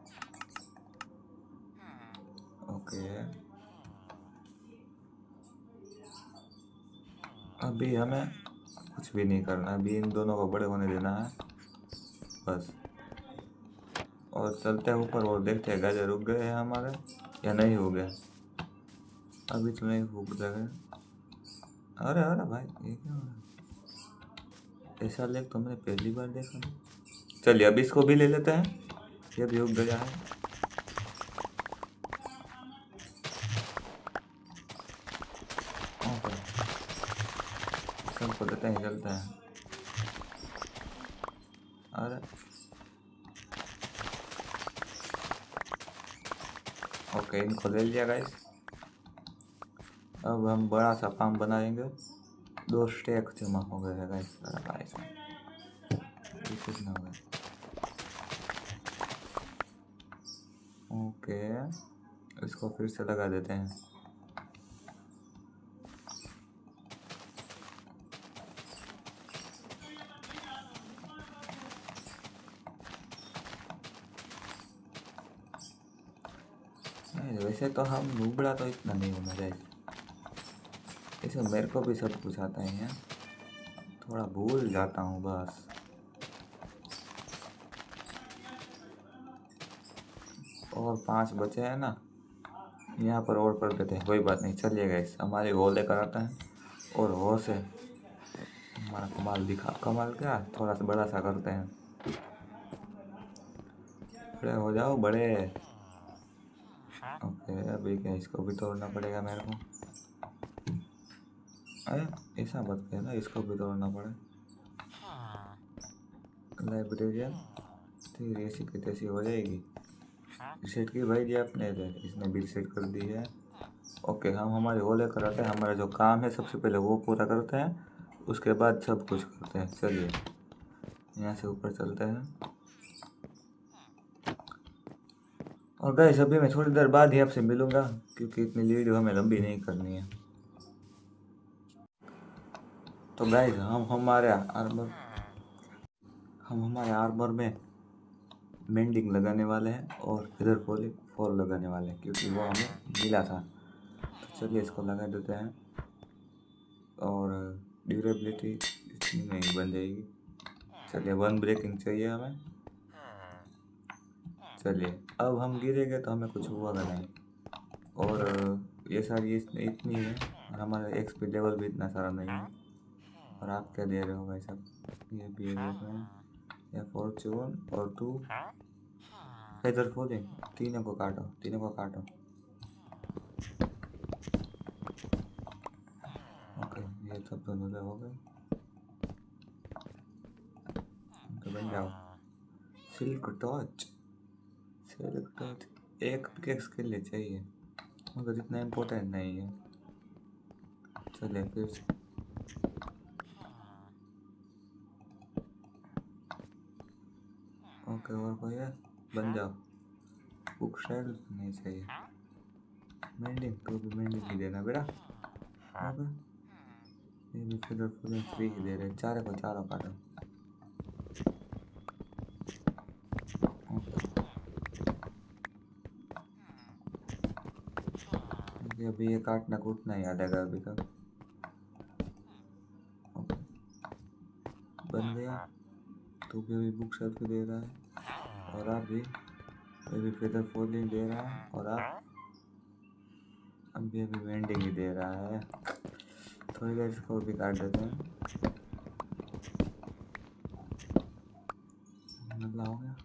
ओके अभी हमें कुछ भी नहीं करना, अभी इन दोनों को बड़े होने देना है बस। और चलते हैं ऊपर और देखते हैं गाजर उग गए हैं हमारे या नहीं हो गए। अभी तो नहीं उग गए। अरे अरे भाई ये क्या हो रहा है, ऐसा लेक तो मैंने पहली बार देखा। चलिए अब इसको भी ले लेते हैं, ये भी उग गया है। ओके सबको देते हैं, चलते हैं। अरे ओके इनको ले लिया गाइस। अब हम बड़ा सा फार्म बनाएंगे, 2 स्टैक जमा हो गए हैं गाइस। कितना हो गया, ओके इसको फिर से लगा देते हैं। वैसे तो हम नुबड़ा तो इतना नहीं होना चाहिए, ऐसे मेरे को भी सब कुछ आता है यार, थोड़ा भूल जाता हूँ बस। और 5 बचे हैं ना, यहाँ पर और कर देते हैं, कोई बात नहीं। चलिए गाइस हमारे वो लेकर आता है और वो से हमारा कमाल क्या थोड़ा सा बड़ा सा करते हैं। बड़े हो जाओ बड़े। ओके अभी क्या इसको भी तोड़ना पड़ेगा मेरे को। अरे ऐसा बात है ना, इसको भी तोड़ना पड़े। लाइब्रेरियन फिर ऐसी की तैसी हो जाएगी। रिसेट की भाई जी आपने, इसने भी रिसेट कर दी है। ओके हम हमारे वो लेकर आते हैं, हमारा जो काम है सबसे पहले वो पूरा करते हैं, उसके बाद सब कुछ करते हैं। चलिए यहाँ से ऊपर चलते हैं। और गाइस अभी मैं थोड़ी देर बाद ही आपसे मिलूंगा, क्योंकि इतनी वीडियो हमें लंबी नहीं करनी है। तो गाइस हम हमारे आर्मर में मेंडिंग लगाने वाले हैं और फेदर फॉल लगाने वाले हैं, क्योंकि वो हमें मिला था। तो चलिए इसको लगा देते हैं। और ड्यूरेबिलिटी इतनी नहीं बन जाएगी। चलिए 1 ब्रेकिंग चाहिए हमें। चलिए अब हम गिरेंगे तो हमें कुछ होगा नहीं। और ये सारी इतनी है और हमारा एक्सपी लेवल भी इतना सारा नहीं है। और आप क्या दे रहे हो भाई साहब? ये भी है या फॉर्चून और 2 इधर खोलें। तीनों को काटो, तीनों को काटो। ओके ये सब तो धुले हो गए। तो बन जाओ। सिल्क टॉर्च, सिल्क टॉर्च एक पिकेक्स के लिए चाहिए मगर इतना इम्पोर्टेंट नहीं है। चलिए फिर से ओके और कोई है? बन जाओ। बुक शेल्फ नहीं चाहिए। मेंडिंग तो भी मेंडिंग ही देना बेटा। ओके ये भी फिलर फुल फ्री ही दे रहे। चारों को चारों काटो। ओके अभी ये काटना कूटना ही यादेगा अभी तक। ओके बन गया। तो भी अभी बुक शेल्फ दे रहा है और आप भी फिलर फुल ही दे रहा है और आप अभी वेंडिंग ही दे रहा है। थोड़ी देर इसको भी काट देते हैं। मतलब हो गया।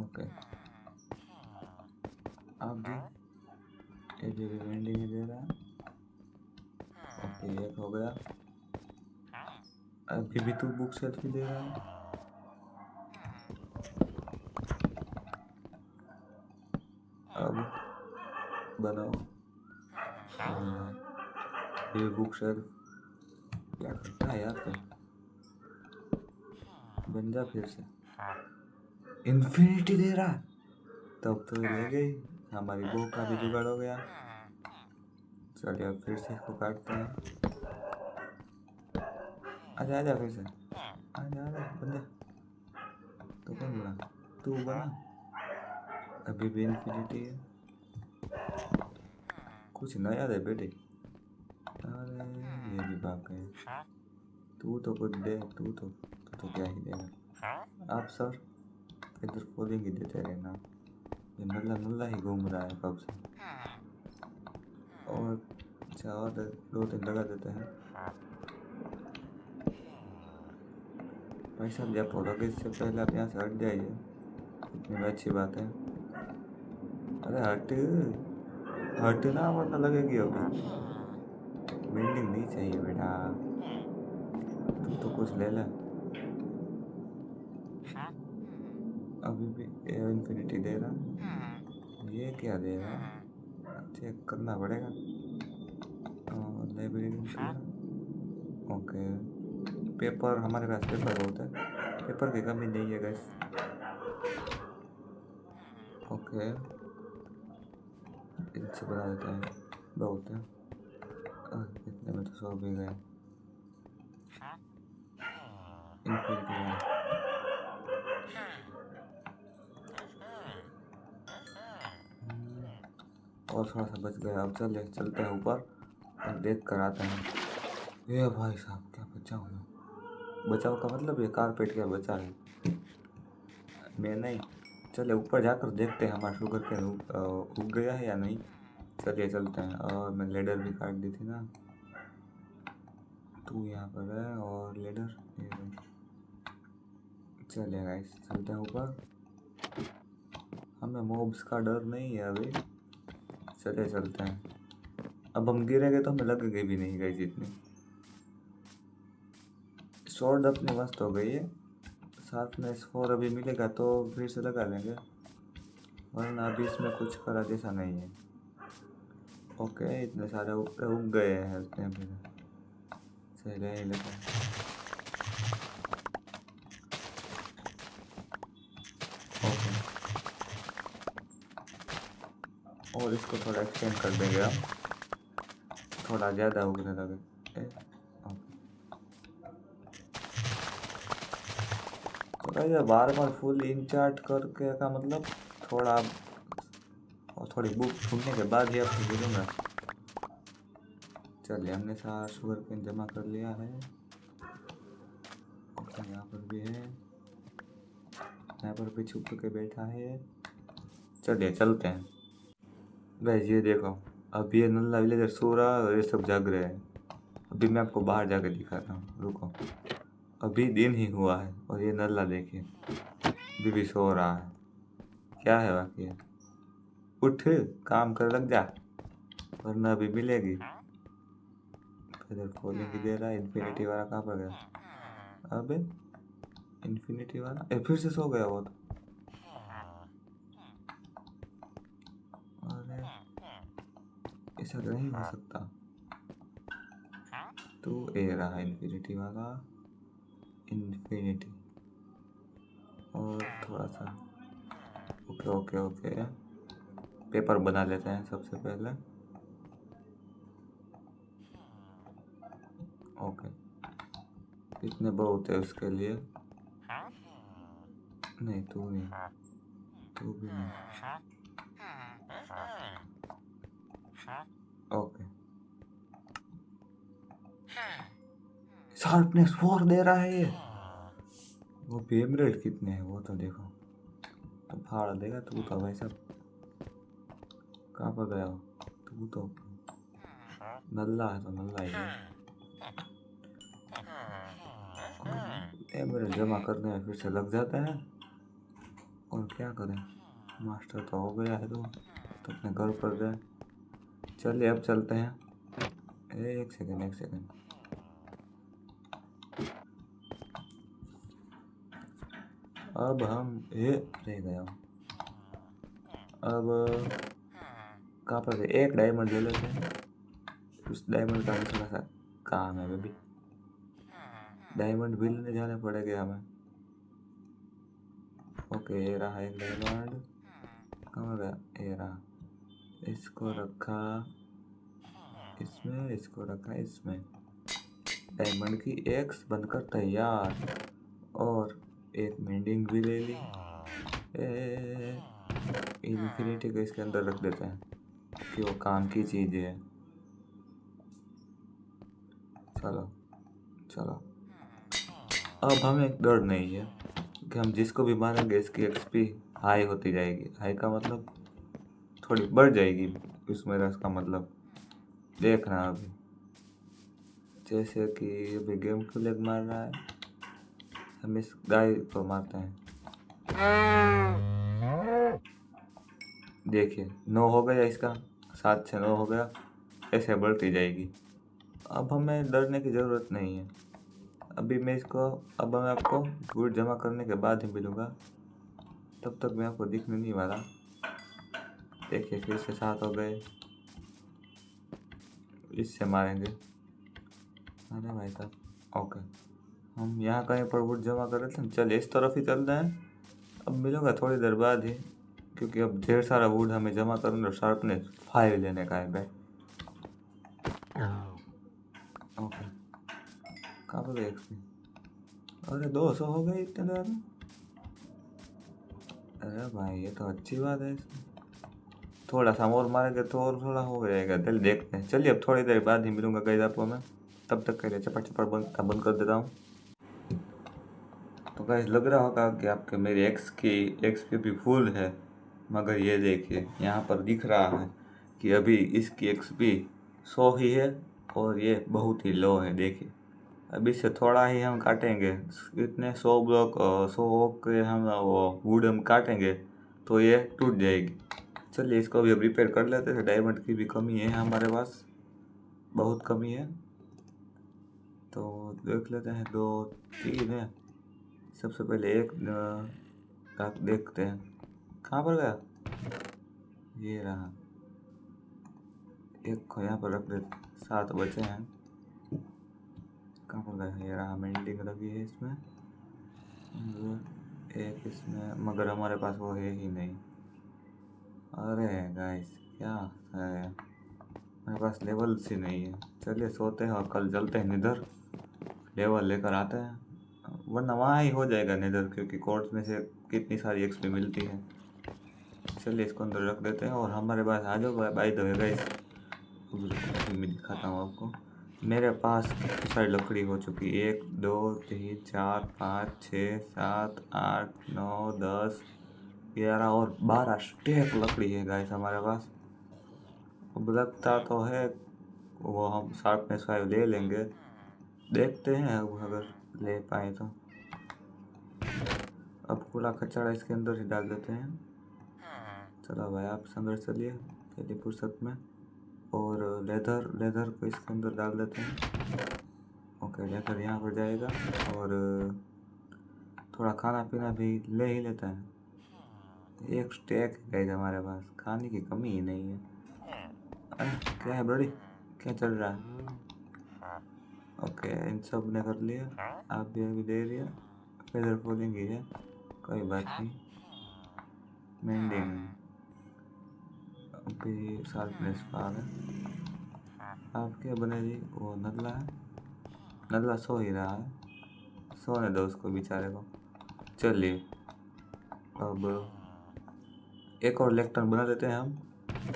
ओके आप भी वेंडिंग ही दे रहा है। ओके एक हो गया। अभी भी तू बुक सेल्फ ही दे रहा है। अब बनाओ। ये बुक शेल्फ क्या करता है यार तुम? बन जा फिर से। इन्फिनिटी दे रहा। तब तो ले गई हमारी बो का भी जुगाड़ हो गया। चलिए अब फिर से इसको काटते हैं। आजा आजा फिर से आजा आजा बन जा। तो कौन बना? तू बना। अभी भी इन्फिनिटी है। कुछ नया दे बेटे। अरे ये भी भाग गए। तू तो कुछ दे। तू तो क्या ही देगा। आप सर इधर फोल्डिंग ही देते रहना। ये नल्ला नल्ला ही घूम रहा है कब से। और अच्छा और 2-3 लगा देते हैं। भाई साहब जब होगा इससे पहले आप यहाँ से हट जाइए। इतनी अच्छी बात है। अरे हट ना वरना लगेगी अभी। बिल्डिंग नहीं चाहिए बेटा। तू तो कुछ ले ले। अभी भी इन्फिनिटी दे रहा। ये क्या दे रहा है? चेक करना पड़ेगा। लाइब्रेरी ओके पेपर हमारे पास पेपर बहुत है। पेपर की कमी नहीं है गाइस। ओके इनसे बना देते हैं। बहुत है इतने में तो 100 भी गए। और थोड़ा सा बच गया। अब चलते हैं ऊपर और देख कर आते हैं। ये भाई साहब क्या बचाव है? बचाव का मतलब ये कारपेट क्या बचा है? मैं नहीं। चले ऊपर जाकर देखते हैं हमारा शुगर केन उग गया है या नहीं। चलिए चलते हैं। और मैं लेडर भी काट दी थी ना। तू यहाँ पर है और लेडर चलिए गाइस चलते हैं ऊपर। हमें मॉब्स का डर नहीं है अभी। चले चलते हैं। अब हम गिरेंगे तो हमें लगेगी भी नहीं गाइस इतनी। शॉर्ट अपनी मस्त हो गई है। साथ में स्कोर अभी मिलेगा तो फिर से लगा लेंगे वरना अभी इसमें कुछ करा जैसा नहीं है। ओके इतने सारे उग गए हैं इतने फिर चले लेते हैं। ओके और इसको थोड़ा एक्सटेंड कर देंगे हम। थोड़ा ज़्यादा उगने लगे। तो बार बार फुल इंचार्ट करके का मतलब थोड़ा और थोड़ी बुक ढूंढने के बाद ही आपको गिरूँगा। चलिए हमने सारा शुगर केन जमा कर लिया है। ओके, यहाँ पर भी है, यहाँ पर भी छुप के बैठा है। चलिए चलते हैं। गाइस ये देखो, अब ये नल्ला विलेजर सो रहा है और ये सब जाग रहे हैं। अभी मैं आपको बाहर जाके दिखाता हूँ, रुको। अभी दिन ही हुआ है और ये नल्ला देखिए अभी भी सो रहा है। क्या है बाकी? उठ, काम कर, लग जा, वरना अभी मिलेगी। इधर कॉलिंग दे रहा है। इन्फिनिटी वाला कहाँ पर गया? अबे इन्फिनिटी वाला फिर से सो गया वो तो। अरे ऐसा तो नहीं हो सकता। तो ए रहा इन्फिनिटी वाला, इन्फिनिटी। और थोड़ा सा ओके ओके ओके, पेपर बना लेते हैं सबसे पहले। ओके, इतने बहुत है उसके लिए। नहीं तू नहीं, तू भी नहीं। ओके, शार्पनेस 4 दे रहा है ये। वो भी एमराल्ड कितने हैं वो तो देखो। तो फाड़ देगा तू तो भाई साहब। कहाँ पर गया हो तू? तो नल्ला है तो नल्ला ही है। एमराल्ड जमा करने में फिर से लग जाता है, और क्या करें। मास्टर तो हो गया है तो अपने घर पर गए। चलिए अब चलते हैं। एक सेकंड। अब हम रह गया। अब कहाँ पर है? एक डायमंड ले लेते हैं। उस डायमंड का थोड़ा सा काम है बेबी। डायमंड भी लेने जाने पड़ेंगे हमें। ओके, ये रहा एक डायमंड। कहाँ गया? ये रहा। इसको रखा इसमें, इसको रखा इसमें। डायमंड की एक्स बनकर तैयार। और एक मेंडिंग भी ले ली। इन्फिनिटी को इसके अंदर रख देते हैं कि वो काम की चीज़ है। चलो चलो, अब हमें डर नहीं है कि हम जिसको भी मारेंगे इसकी एक्सपी हाई होती जाएगी। हाई का मतलब थोड़ी बढ़ जाएगी, उसमें इसका मतलब देखना। अभी जैसे कि अभी गेम को लेग मार रहा है, हम इस गाय को मारते हैं। देखिए 9 हो गया इसका, 7 से 9 हो गया, ऐसे बढ़ती जाएगी। अब हमें डरने की ज़रूरत नहीं है। अभी मैं आपको वुड जमा करने के बाद ही मिलूँगा, तब तक मैं आपको दिखने नहीं वाला। देखिए फिर से 7 हो गए, इससे मारेंगे। अरे भाई साहब, ओके हम यहाँ कहीं पर वुड जमा कर रहे थे। चलिए इस तरफ ही चलते हैं। अब मिलूँगा थोड़ी देर बाद ही, क्योंकि अब ढेर सारा वुड हमें जमा करना और शार्पनेस 5 लेने का है भाई। ओके, कहाँ पर एक्सपी? अरे 200 हो गए इतने देर में। अरे भाई ये तो अच्छी बात है। थोड़ा सा और मारेंगे तो और थोड़ा हो जाएगा। चल देखते हैं। चलिए अब थोड़ी देर बाद ही मिलूंगा गाइस आपको मैं, तब तक के लिए चपट बंद कर देता हूँ। तो गाइस लग रहा होगा कि आपके मेरे एक्स की एक्सपी भी फुल है, मगर ये देखिए यहाँ पर दिख रहा है कि अभी इसकी एक्सपी 100 ही है और ये बहुत ही लो है। देखिए अभी से थोड़ा ही हम काटेंगे, इतने 100 ब्लॉक 100 के हम वो वुड हम काटेंगे तो ये टूट जाएगी। चलिए इसको भी अब रिपेयर कर लेते हैं। डायमंड की भी कमी है हमारे पास, बहुत कमी है। तो देख लेते हैं, 2 3 है। सबसे पहले एक देखते हैं कहाँ पर गया। ये रहा एक को यहाँ पर रख देते। 7 बचे हैं, कहाँ पर गया? ये रहा, मेंडिंग लगी है इसमें, एक इसमें, मगर हमारे पास वो है ही नहीं। अरे गाइस क्या है, मेरे पास लेवल ही नहीं है। चलिए सोते हैं और कल चलते हैं निधर, लेवल लेकर आते हैं, वरना वहाँ ही हो जाएगा निधर, क्योंकि कोर्ट्स में से कितनी सारी एक्सपी मिलती है। चलिए इसको अंदर रख देते हैं और हमारे पास आ जाओ। बाय द वे गाइस, में दिखाता हूँ आपको। मेरे पास कितनी सारी लकड़ी हो चुकी है, 1 2 3 4 5 6 7 8 9 10 11 और 12 स्टेक लकड़ी है गाइस हमारे पास। अब लगता तो है वो हम शार्पनेस 5 ले लेंगे, देखते हैं अब अगर ले पाए तो। अब कूड़ा कचरा इसके अंदर ही डाल देते हैं। चलो भाई आप अंदर चलिए पहली फुर्सत में। और लेदर को इसके अंदर डाल देते हैं। ओके लेदर यहाँ पर जाएगा और थोड़ा खाना पीना भी ले ही लेते हैं। एक स्टेक है हमारे पास, खाने की कमी ही नहीं है। अरे क्या है बड़ी, क्या चल रहा है? ओके इन सब ने कर लिया, आप भी अभी दे दिया। फेदर फोल्डिंग ही है, कोई बात नहीं। मेंडिंग अभी शार्पनेस 5 है। आप क्या बने जी? वो नल्ला है, नल्ला सो ही रहा है, सोने दो उसको बेचारे को। चलिए अब एक और लेक्टर्न बना देते हैं हम।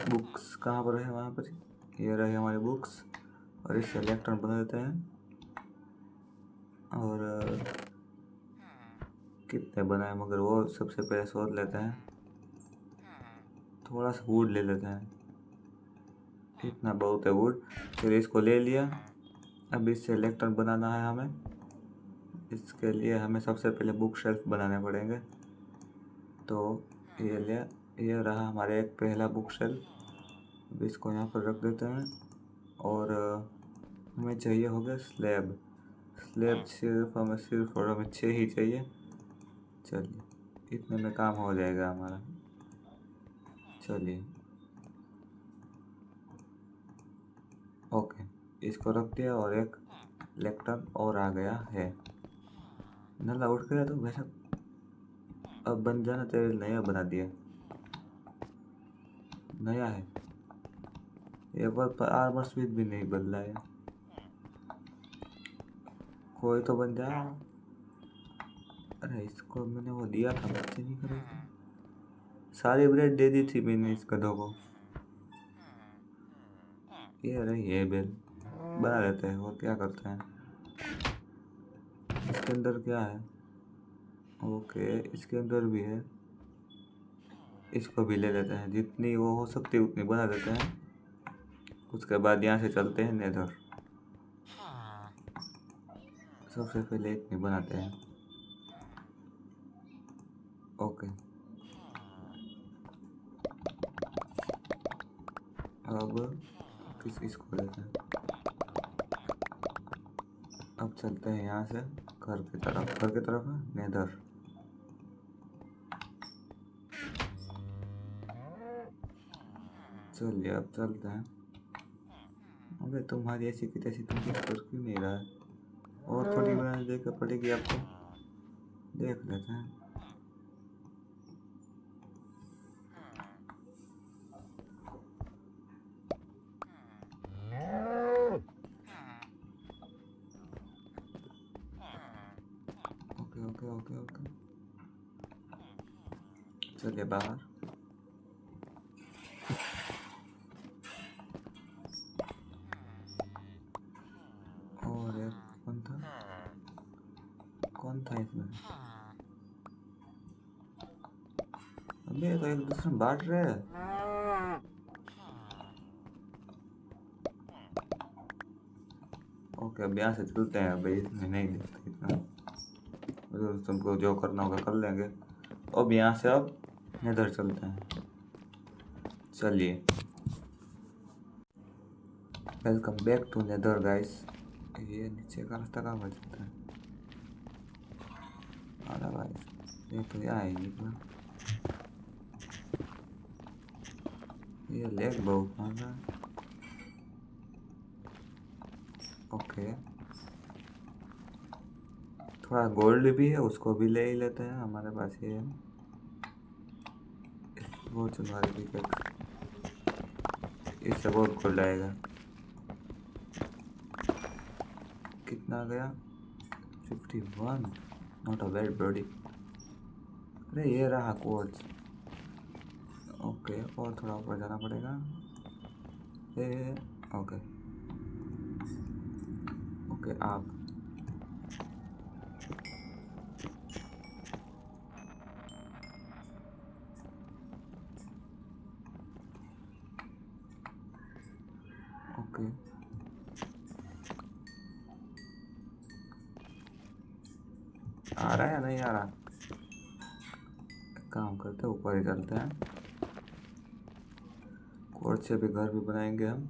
बुक्स कहाँ पर है? वहाँ पर ये रहे हमारे बुक्स, और इससे लेक्टर्न बना देते हैं। और कितने बनाए, मगर वो सबसे पहले सोच लेते हैं। थोड़ा सा वुड ले लेते हैं, इतना बहुत है वुड। फिर इसको ले लिया। अब इससे लेक्टर्न बनाना है हमें। इसके लिए हमें सबसे पहले बुक शेल्फ बनाने पड़ेंगे। तो ये लिया, ये रहा हमारे एक पहला बुक शेल्फ। अब इसको यहाँ पर रख देते हैं। और हमें चाहिए होगा स्लैब। स्लैब सिर्फ और हमें 6 ही चाहिए। चलिए इतने में काम हो जाएगा हमारा। चलिए ओके इसको रख दिया और एक लेक्टर्न और आ गया है। नल्ला उठ गया तो वैसा अब बन जाना, तेरे नया बना दिया, नया है। एक बार आर्मर स्विच भी नहीं बदला है, कोई तो बन जाए। अरे इसको मैंने वो दिया था, बच्चे नहीं करेगा। सारी ब्रेड दे दी थी मैंने इस गधों को। ये रही है बेल, बना लेते हैं। और क्या करते हैं इसके अंदर, क्या है? ओके इसके अंदर भी है, इसको भी ले लेते हैं। जितनी वो हो सकती है उतनी बना देते हैं। उसके बाद यहाँ से चलते हैं नेदर। सबसे पहले इतनी बनाते हैं। ओके अब इसको लेते हैं। अब चलते हैं यहाँ से घर की तरफ है नेदर। चलिए अब चलते हैं। अबे तुम्हारी ऐसी की तैसी, तुम कुछ कर क्यों नहीं रहा है? और थोड़ी बनाने देखकर पड़ेगी आपको, देख लेते हैं। ओके ओके ओके ओके चलिए बाहर। और एक कौन था इसमें? अबे तो एक दूसरे में बांट रहे हैं। ओके अब यहाँ से चलते हैं। भाई इसमें नहीं देखते इतना, तुमको जो करना होगा कर लेंगे। अब यहाँ से अब नेदर चलते हैं। चलिए welcome back to Nether guys. ये नीचे का रास्ता कहाँ बढ़ सकता है? अरे भाई ये तो यहाँ ही निकला। ये लेग बहुत महंगा है। ओके थोड़ा गोल्ड भी है, उसको भी ले ही लेते हैं। हमारे पास ये है वो चुनवारी पिकेक्स, इससे बहुत गोल्ड आएगा। कितना गया? 51, नॉट अ बैड बॉडी। अरे ये रहा कोर्स। ओके और थोड़ा ऊपर जाना पड़ेगा। ओके ओके आप ओके आ रहा है या नहीं आ रहा? एक काम करते हैं, ऊपर ही चलते हैं। कोर्ट से भी घर भी बनाएंगे हम।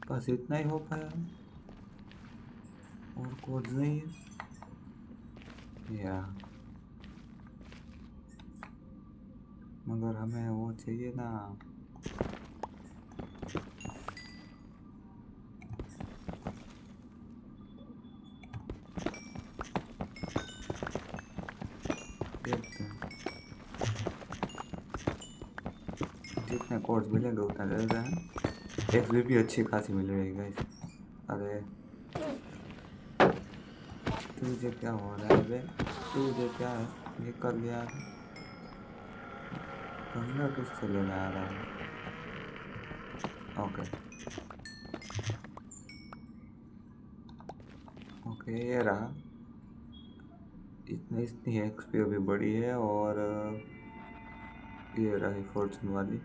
बस इतना ही हो पाया और कोड नहीं है या, मगर हमें वो चाहिए ना। देखते हैं जितने कोड्स मिलेंगे उतना दे देते हैं। एक भी अच्छी खासी मिल रही है गाइस। अरे तुझे क्या हो रहा है बे? तुझे क्या है? ये कर लिया पंद्रह किससे लेने आ रहा है? ओके ओके ये रहा। इतनी एक्सपी भी बड़ी है और ये रही फॉर्चून वाली।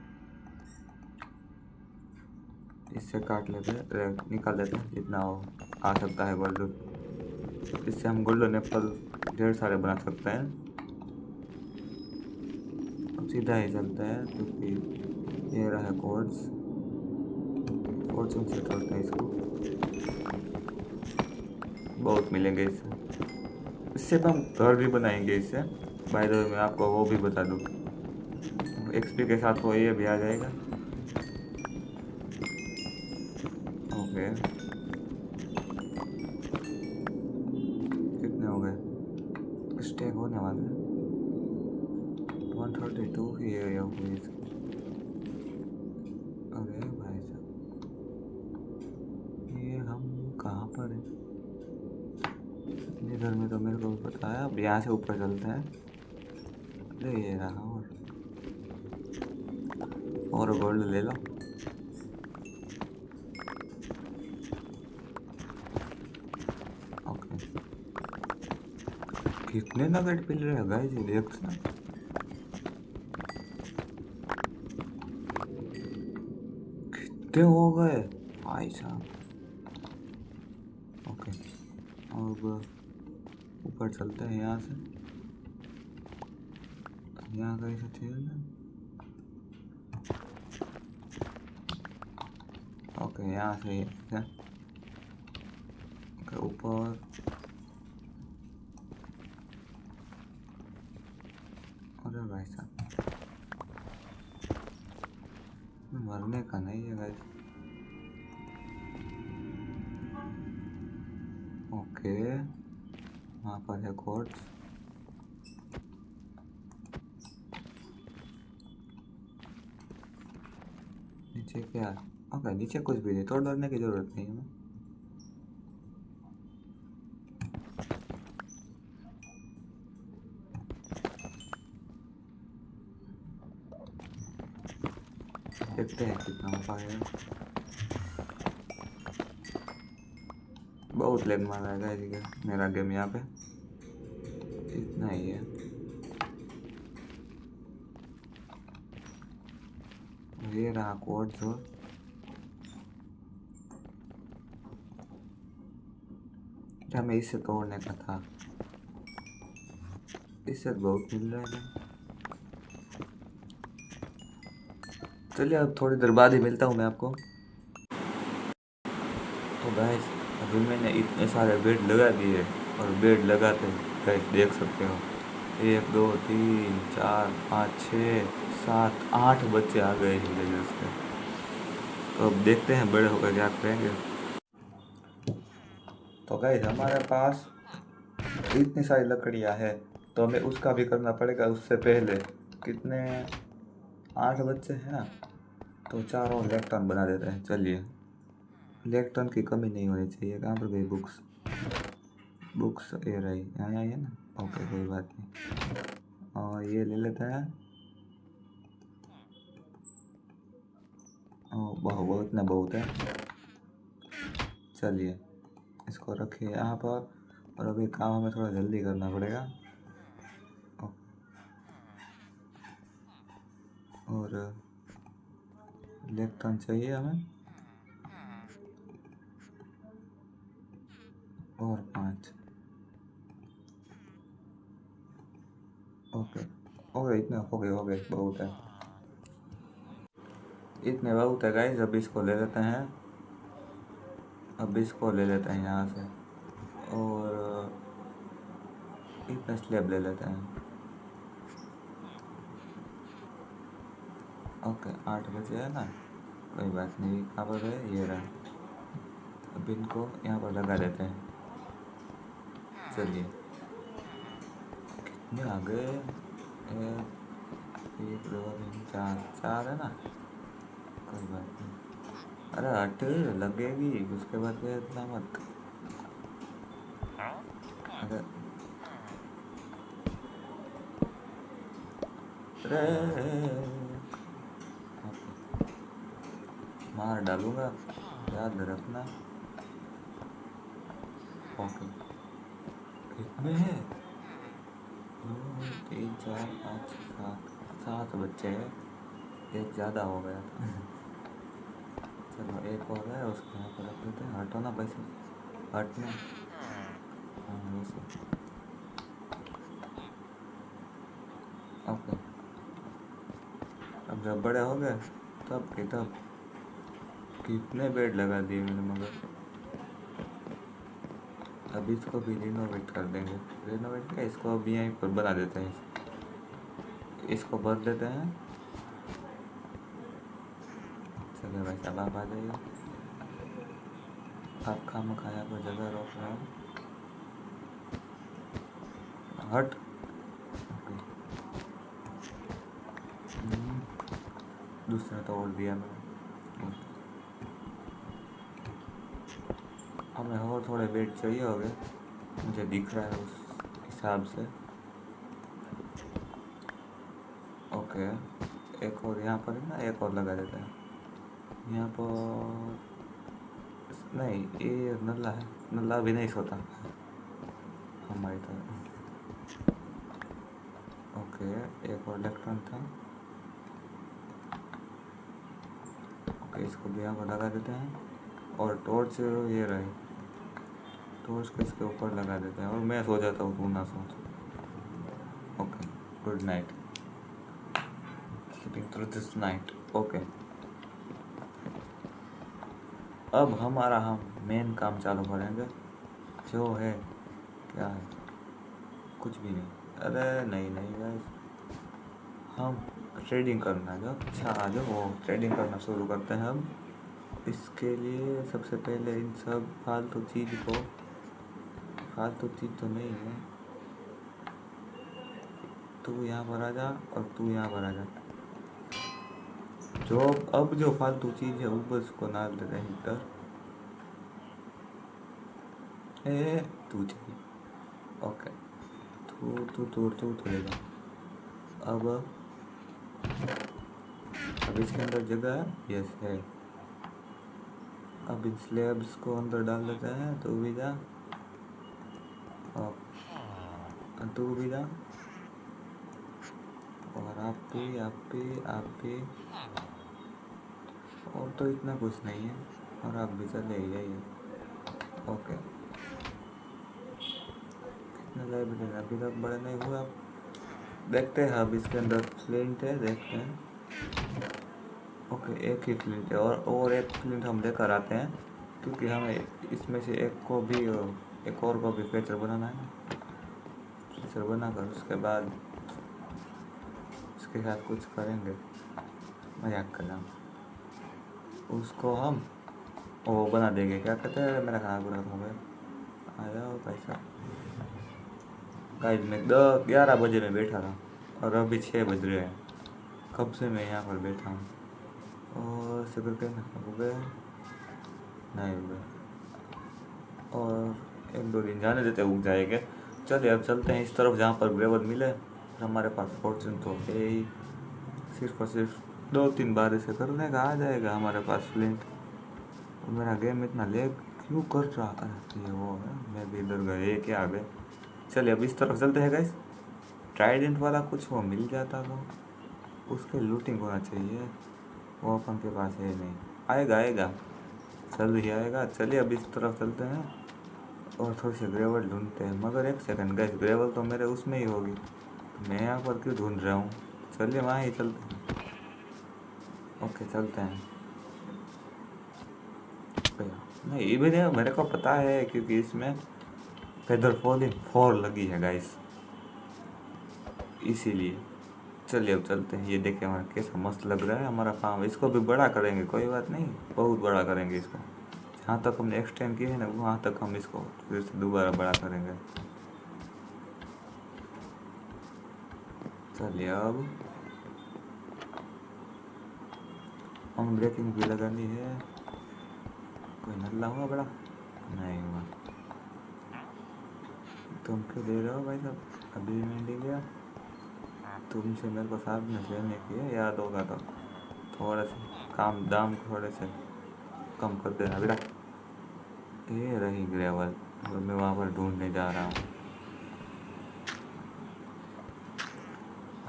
इससे काट लेते हैं, निकाल देते हैं जितना हो आ सकता है गोल्ड। इससे हम गोल्डन एप्पल ढेर सारे बना सकते हैं। अब सीधा ही चलते हैं क्योंकि ये रहा कोड्स। फॉर्चून से तोड़ते हैं इसको, बहुत मिलेंगे इससे। इससे तो हम घर भी बनाएंगे इससे। बाय द वे मैं आपको वो भी बता दूँ, एक्सपी के साथ वो ये भी आ जाएगा। ओके कितने हो गए? स्टेक होने वाले 132 ही है हुई इसकी। अरे भाई साहब ये हम कहाँ पर है? इधर में तो मेरे को पता है। अब यहाँ से ऊपर चलते हैं। अरे ये रहा और गोल्ड ले लो। ओके कितने नगेट मिल रहे हैं गाइस ये देखना। कितने हो गए भाई साहब। ओके अब ऊपर चलते हैं यहाँ से। यहाँ कैसे चाहिए ना? ओके यहाँ से है ऊपर। अरे भाई साहब मरने का नहीं है गाइस। ओके वहाँ पर है कोड्स। नीचे क्या? ओके नीचे कुछ भी नहीं, तो डरने की जरूरत नहीं है। देखते हैं कितना हो पाएगा। बहुत लैग मार रहा है मेरा गेम यहाँ पे। इतना ही है। ये रहा कोड्स और हमें इससे तोड़ने का था। इससे बहुत मिल रहा है। चलिए अब थोड़ी देर बाद ही मिलता हूँ मैं आपको। तो गाइस अभी मैंने इतने सारे बेड लगा दिए और बेड लगाते गाइस देख सकते हो 1 2 3 4 5 6 7 8 बच्चे आ गए हैं उसके। तो अब देखते हैं बड़े होकर क्या करेंगे। तो गाइस हमारे पास इतनी सारी लकड़ियाँ हैं तो हमें उसका भी करना पड़ेगा। उससे पहले कितने 8 बच्चे हैं ना, तो 4 और लेफ्ट टर्न बना देते हैं। चलिए इलेक्ट्रॉन की कमी नहीं होनी चाहिए। कहाँ पर गई बुक्स? बुक्स ये रही, यहाँ आई है ना। ओके कोई बात नहीं। और ये ले लेते हैं। बहुत ना बहुत है। चलिए इसको रखिए यहाँ पर। और अभी काम हमें थोड़ा जल्दी करना पड़ेगा। और इलेक्ट्रॉन चाहिए हमें, और 5। ओके ओके, इतने हो गए बहुत है, इतने बहुत है गाइस। अब इसको ले लेते हैं, अब इसको ले लेते हैं यहाँ से। और इतना स्लैब ले लेते हैं। ओके 8 बजे है ना, कोई बात नहीं। कहाँ पर है? ये रहा। अब इनको यहाँ पर लगा देते हैं। चलिए कितने आ गए? 1 2 3 4 है ना, कोई बात नहीं। अरे 8 लगेगी, उसके बाद फिर इतना मत। अरे मार डालूंगा, याद रखना। ओके कितने हैं? 2 3 4 5 7 बच्चे हैं, एक ज़्यादा हो गया था। चलो एक और है, उसको यहाँ पर रख देते हैं। हटो ना पैसे, हटना। हाँ वैसे ओके। अब जब बड़े हो गए तब कितने बेड लगा दिए मैंने, मगर अब इसको भी रिनोवेट कर देंगे। रिनोवेट क्या, इसको अब यहीं पर बना देते हैं। इसको भर देते हैं। चलो भाई साहब आप आ जाइए। आप खाम खाया पर जगह रोक रहे हो, हट। दूसरा तोड़ दिया मैंने। हमें और थोड़े बेड चाहिए हो गए, मुझे दिख रहा है उस हिसाब से। ओके एक और यहाँ पर है ना, एक और लगा देते हैं यहाँ पर। नहीं ये नल्ला है, नल्ला भी नहीं सोता हमारी तरह। ओके एक और इलेक्ट्रॉन था। ओके इसको भी यहाँ पर लगा देते हैं। और टॉर्च ये रहे, टॉर्च को इसके ऊपर लगा देते हैं। और मैं सो जाता हूँ, तू ना सोच। Okay good night, sleeping through this night. Okay अब हमारा हम मेन काम चालू करेंगे, जो है क्या है, कुछ भी नहीं। अरे नहीं नहीं गाइस, हम ट्रेडिंग करना है। जो अच्छा आ जाओ, वो ट्रेडिंग करना शुरू करते हैं हम। इसके लिए सबसे पहले इन सब फालतू चीज़ को, फालतू चीज़ तो नहीं है, तू यहाँ पर आ जा और तू यहाँ पर आ जा। जो अब जो फालतू चीज़ है ऊपर उसको डाल देते हैं इधर। ए तू चाहिए, ओके तू तू तू तू थोड़ेगा। अब इसके अंदर जगह है, यस है। अब इन स्लैब्स को अंदर डाल देते हैं। तू भी जा, तू भी जा, और आप भी। और तो इतना कुछ नहीं है, और आप भी चले ही जाइए। ओके कितने लाइब्रेरी अभी तक बड़े नहीं हुए। आप देखते हैं, अब इसके अंदर फ्लिंट है, देखते हैं। ओके एक ही फ्लिंट है, और एक फ्लिंट हम लेकर आते हैं, क्योंकि हमें इसमें से एक और को भी फीचर बनाना है। फीचर बनाकर उसके बाद उसके साथ कुछ करेंगे। मजाक कर रहा हूँ, उसको हम वो बना देंगे। क्या कहते हैं, मेरा खाना पूरा हो गया। आ जाओ भाई साहब। गाइस मैं 11 बजे में बैठा था और अभी 6 बज रहे हैं। कब से मैं यहाँ पर बैठा हूँ। और शुगर कैन हो गए। नहीं हुए, और एक दो दिन जाने देते उग जाएंगे। चलिए अब चलते हैं इस तरफ जहाँ पर ग्रेवल मिले। हमारे पास फॉर्चून तो है ही, सिर्फ और सिर्फ 2-3 बार इसे करने का आ जाएगा हमारे पास फ्लिंट। मेरा गेम इतना लेग क्यों कर रहा है? ये वो है, मैं भी इधर गए क्या आ गए। चलिए अब इस तरफ चलते हैं गाइस। ट्राइडेंट वाला कुछ वो मिल जाता तो उसके लूटिंग होना चाहिए, वो अपन के पास है नहीं। आएगा आएगा, जल्द ही आएगा। चलिए अब इस तरफ चलते हैं और थोड़ी सी ग्रेवल ढूंढते हैं। मगर एक सेकंड गाइस, ग्रेवल तो मेरे उसमें ही होगी, तो मैं यहाँ पर क्यों ढूंढ रहा हूँ? चलिए वहाँ ही चलते हैं। ओके चलते हैं भैया। नहीं ये भी नहीं, मेरे को पता है क्योंकि इसमें फेदर फॉलिंग 4 लगी है गाइस, इसीलिए। चलिए अब चलते हैं। ये देखें हमारा कैसा मस्त लग रहा है हमारा फार्म। इसको भी बड़ा करेंगे, कोई बात नहीं, बहुत बड़ा करेंगे इसको। जहाँ तक हमने एक्सटेंड किया है ना, वहाँ तक हम इसको फिर से दोबारा बड़ा करेंगे। चलिए अब हम ब्रेकिंग भी लगानी है। कोई नल्ला हुआ बड़ा? नहीं हुआ। तुम क्यों दे रहे हो भाई साहब? अभी भी नहीं गया। तुमसे मेरे को साथ में शेयर नहीं किया, याद होगा तो थोड़ा से काम दाम थोड़े से कम कर देना बेटा। ये रही ग्रेवल और मैं वहाँ पर ढूंढने जा रहा हूँ।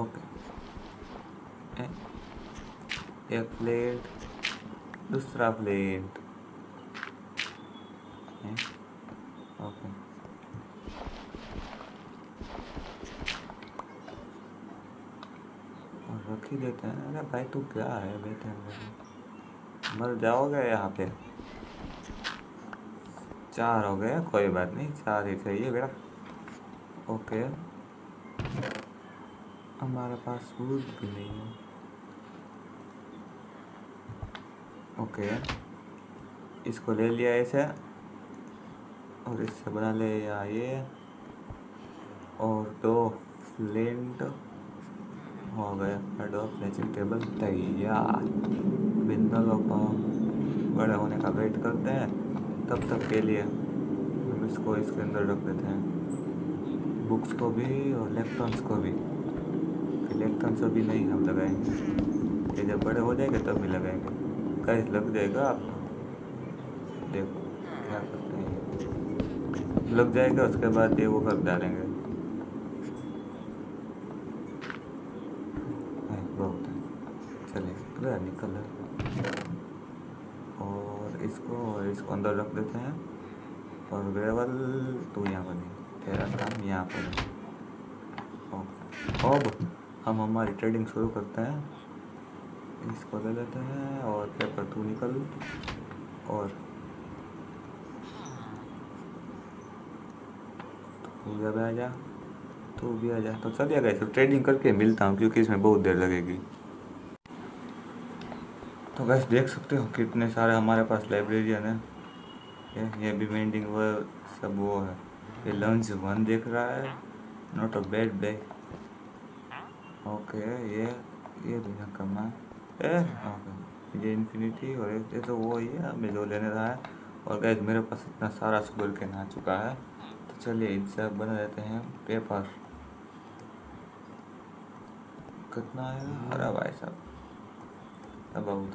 ओके, एक प्लेट, दूसरा प्लेट। ओके और रख ही देते हैं। अरे भाई तू क्या है बैठे हुए? मर जाओगे यहाँ पे। 4 हो गए, कोई बात नहीं, 4 ही चाहिए बेटा। ओके हमारे पास वुड भी नहीं है। ओके इसको ले लिया ऐसे, और इससे बना ले या ये, और 2 फ्लिंट हो गए। हेड ऑफ वेजिटेबल तैयार। बिंदलों को बड़े होने का वेट करते हैं, तब तक के लिए हम इसको इसके अंदर रख देते हैं, बुक्स को भी और इलेक्ट्रॉन्स को भी। इलेक्ट्रॉन्स अभी नहीं हम लगाएंगे, ये जब बड़े हो जाएंगे तब भी लगाएंगे। गाइस लग जाएगा आपको, देखो क्या करते हैं। लग जाएगा, उसके बाद ये वो कर डालेंगे। बहुत है, चलिए निकल है। और इसको अंदर रख देते हैं। और ग्रेवल तो यहाँ पर नहीं, तेरा काम यहाँ पर है। अब हम हमारी ट्रेडिंग शुरू करते हैं। इसको ले लेते हैं और पेपर तू निकल, और तू भी आ जा, तू भी आ जा। तो चलिए गाइस तो ट्रेडिंग करके मिलता हूँ, क्योंकि इसमें बहुत देर लगेगी। तो गाइस देख सकते हो कितने सारे हमारे पास लाइब्रेरियन है। ये भी मेंडिंग वो सब वो है। ये लंच 1 देख रहा है, not a bad bag. Okay ये भी ना कमा है। ओके ये इन्फिनिटी, और ये तो वो ही है हमें जो लेने रहा है। और गाइस मेरे पास इतना सारा शुगर केन आ चुका है, तो चलिए इनसे बना देते हैं पेपर। कितना आएगा? अरे भाई साहब अब बहुत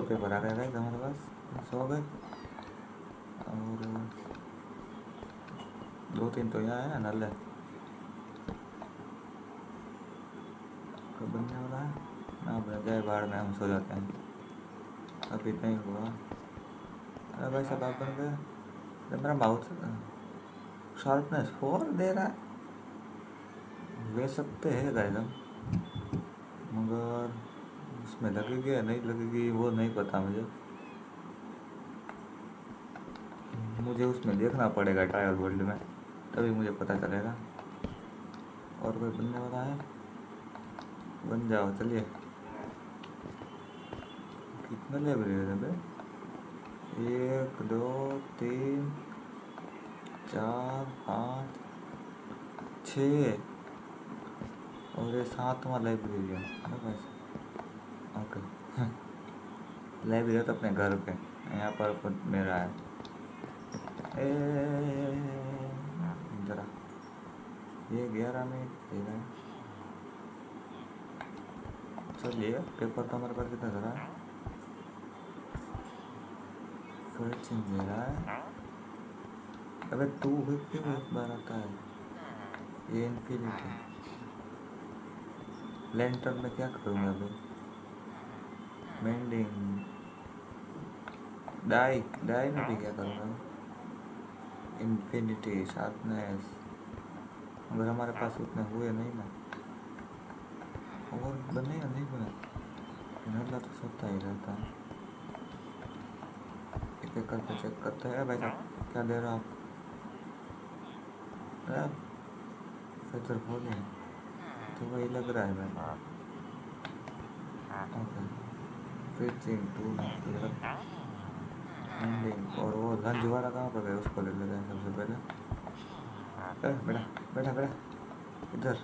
पेपर आ गए हमारे पास, 100 हो गए। और 2-3 तो यहाँ है ना, नल है। कब बनने वाला है? ना बन जाए बाढ़ में हम सो जाते हैं। अभी नहीं हुआ। अरे भाई साहब आप बन गए। जब मेरा माउथ शार्पनेस 4 दे रहा है, ले सकते हैं गाइस हम, मगर उसमें लगेगी या नहीं लगेगी वो नहीं पता मुझे उसमें देखना पड़ेगा ट्रायल वर्ल्ड में, तभी मुझे पता चलेगा। और कोई बनने वाला है? बन जाओ चलिए। कितने लेवल है बे? 1 2 3 4 5 6 और ये 7वां लाइब्रेरियन। ओके लाइब्रेरी तो अपने घर पे, यहाँ पर खुद मेरा है। जरा ये 11 मिनट दे रहा है। चलिए पेपर तो हमारे पास कितना जरा सर्चिंग दे रहा है। अबे तू क्यों एक बार आता है? ये इन्फिनिटी लैंटर्न में क्या करूँगा अभी? मेंडिंग डाई में भी क्या करूँगा? इन्फिनिटी शार्पनेस, अगर हमारे पास उतने हुए नहीं ना, और बने या नहीं बने रहता तो सोता ही रहता है। एक एक करके चेक करते हैं। भाई साहब क्या दे रहा आप? फिर बोले तो वही लग रहा है मैं। ओके स्विचिंग टू एंडिंग, और वो लंच वाला कहाँ पर गया? उसको ले लेते हैं सबसे पहले। बेटा बेटा बेटा इधर।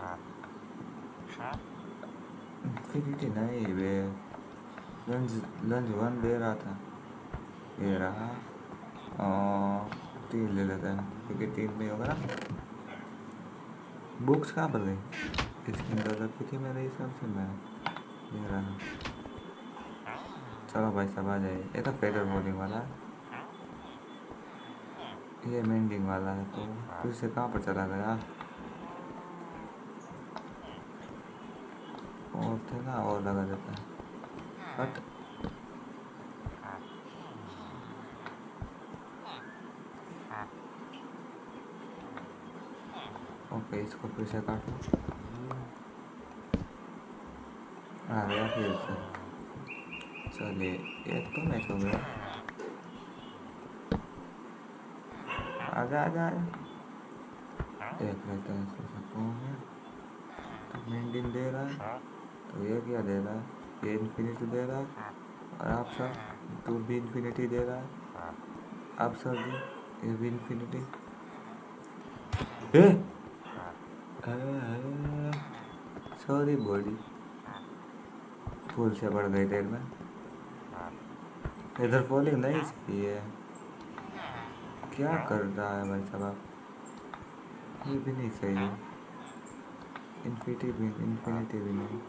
इन्फिनिटी नहीं वे, लंच 1 दे रहा था, ये रहा। 3 ले लेते हैं क्योंकि 3 में होगा ना। बुक्स कहाँ पर गई? इसके अंदर रखी थी मेरे हिसाब से मैं, ये रहा। चलो भाई साहब आ जाइए। ये तो फेदर बॉलिंग वाला है, ये मेंडिंग वाला है, तो फिर से कहाँ पर चला गया? और थे ना, और लगा देता है। हट ओके इसको फिर से काटो। आ गया फिर से। चलिए एक तो मैच हो गया। आजा आजा आजा। देख लेते हैं इसको कौन है। तो मेंडिंग दे रहा है, तो ये क्या दे रहा है? ये इन्फिनिटी दे रहा है, और आप सर तो भी इन्फिनिटी दे रहा है। आप सर जी ये भी इन्फिनिटी। सॉरी बॉडी फुल से बढ़ गई देर में। इधर फॉलिंग नहीं चाहिए। क्या कर रहा है भाई साहब आप? ये भी नहीं सही है। इन्फिनिटी भी नहीं,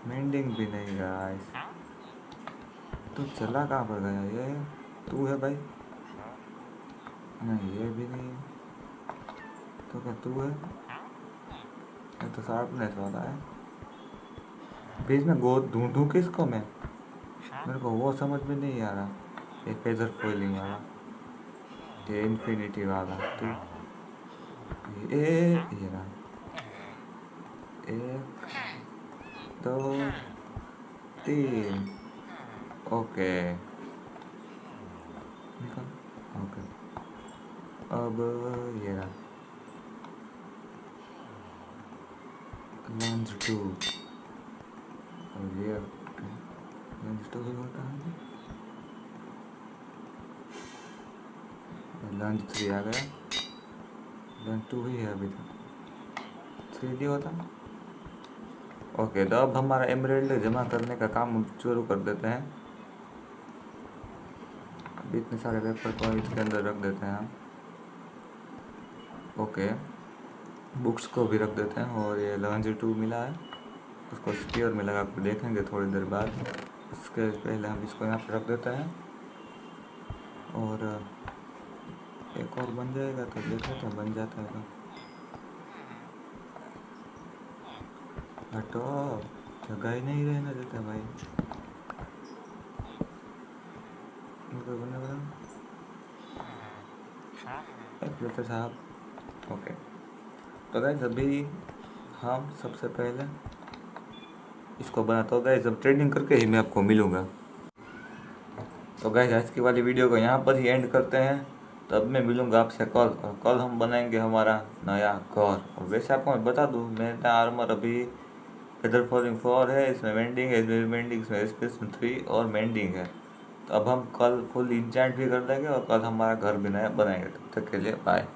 मेंडिंग भी नहीं गाइस। तो चला कहाँ पर गया? ये तू है भाई? नहीं ये भी नहीं है, तो क्या तू है? ये तो शार्पनेस वाला है। बीच में गोद ढूंढूं किसको मैं? मेरे को वो समझ में नहीं आ रहा। ये फेदर फॉइलिंग वाला, ये इन्फिनिटी वाला, तो ये रहा। 1 2 3 ओके निकल। ओके अब ये रहा लंच 2, और ये लंच 2 ही होता है। लंच 3 आ गया, लंच 2 ही है अभी तक। 3 नहीं होता। ओके तो अब हमारा एमरेल्ड जमा करने का काम शुरू कर देते हैं। अभी इतने सारे पेपर को इसके अंदर रख देते हैं हम। ओके बुक्स को भी रख देते हैं, और ये लंच 2 मिला है उसको स्क्योर में लगा कर देखेंगे थोड़ी देर बाद। उसके पहले हम इसको यहाँ पर रख देते हैं, और एक और बन जाएगा तो देख लेते हैं बन जाता है तो। हटो जगह ही नहीं रहना देता भाई। प्रोफेसर साहब ओके तो गाइस अभी हम सबसे पहले इसको बनाता हूँ गाइस। अब ट्रेडिंग करके ही मैं आपको मिलूँगा। तो गाइस आज की वाली वीडियो को यहाँ पर ही एंड करते हैं। तो अब मैं मिलूँगा आपसे कल, और कल हम बनाएंगे हमारा नया घर। और वैसे आपको मैं बता दूँ मेरा आर्मर अभी फेदर फॉलिंग 4 है, इसमें मेंडिंग है, इसमें मेंडिंग, इसमें स्पेस 3 और मेंडिंग है। तो अब हम कल फुल इंचेंट भी कर देंगे और कल हमारा घर भी नया बनाएंगे। तब तक के लिए बाय।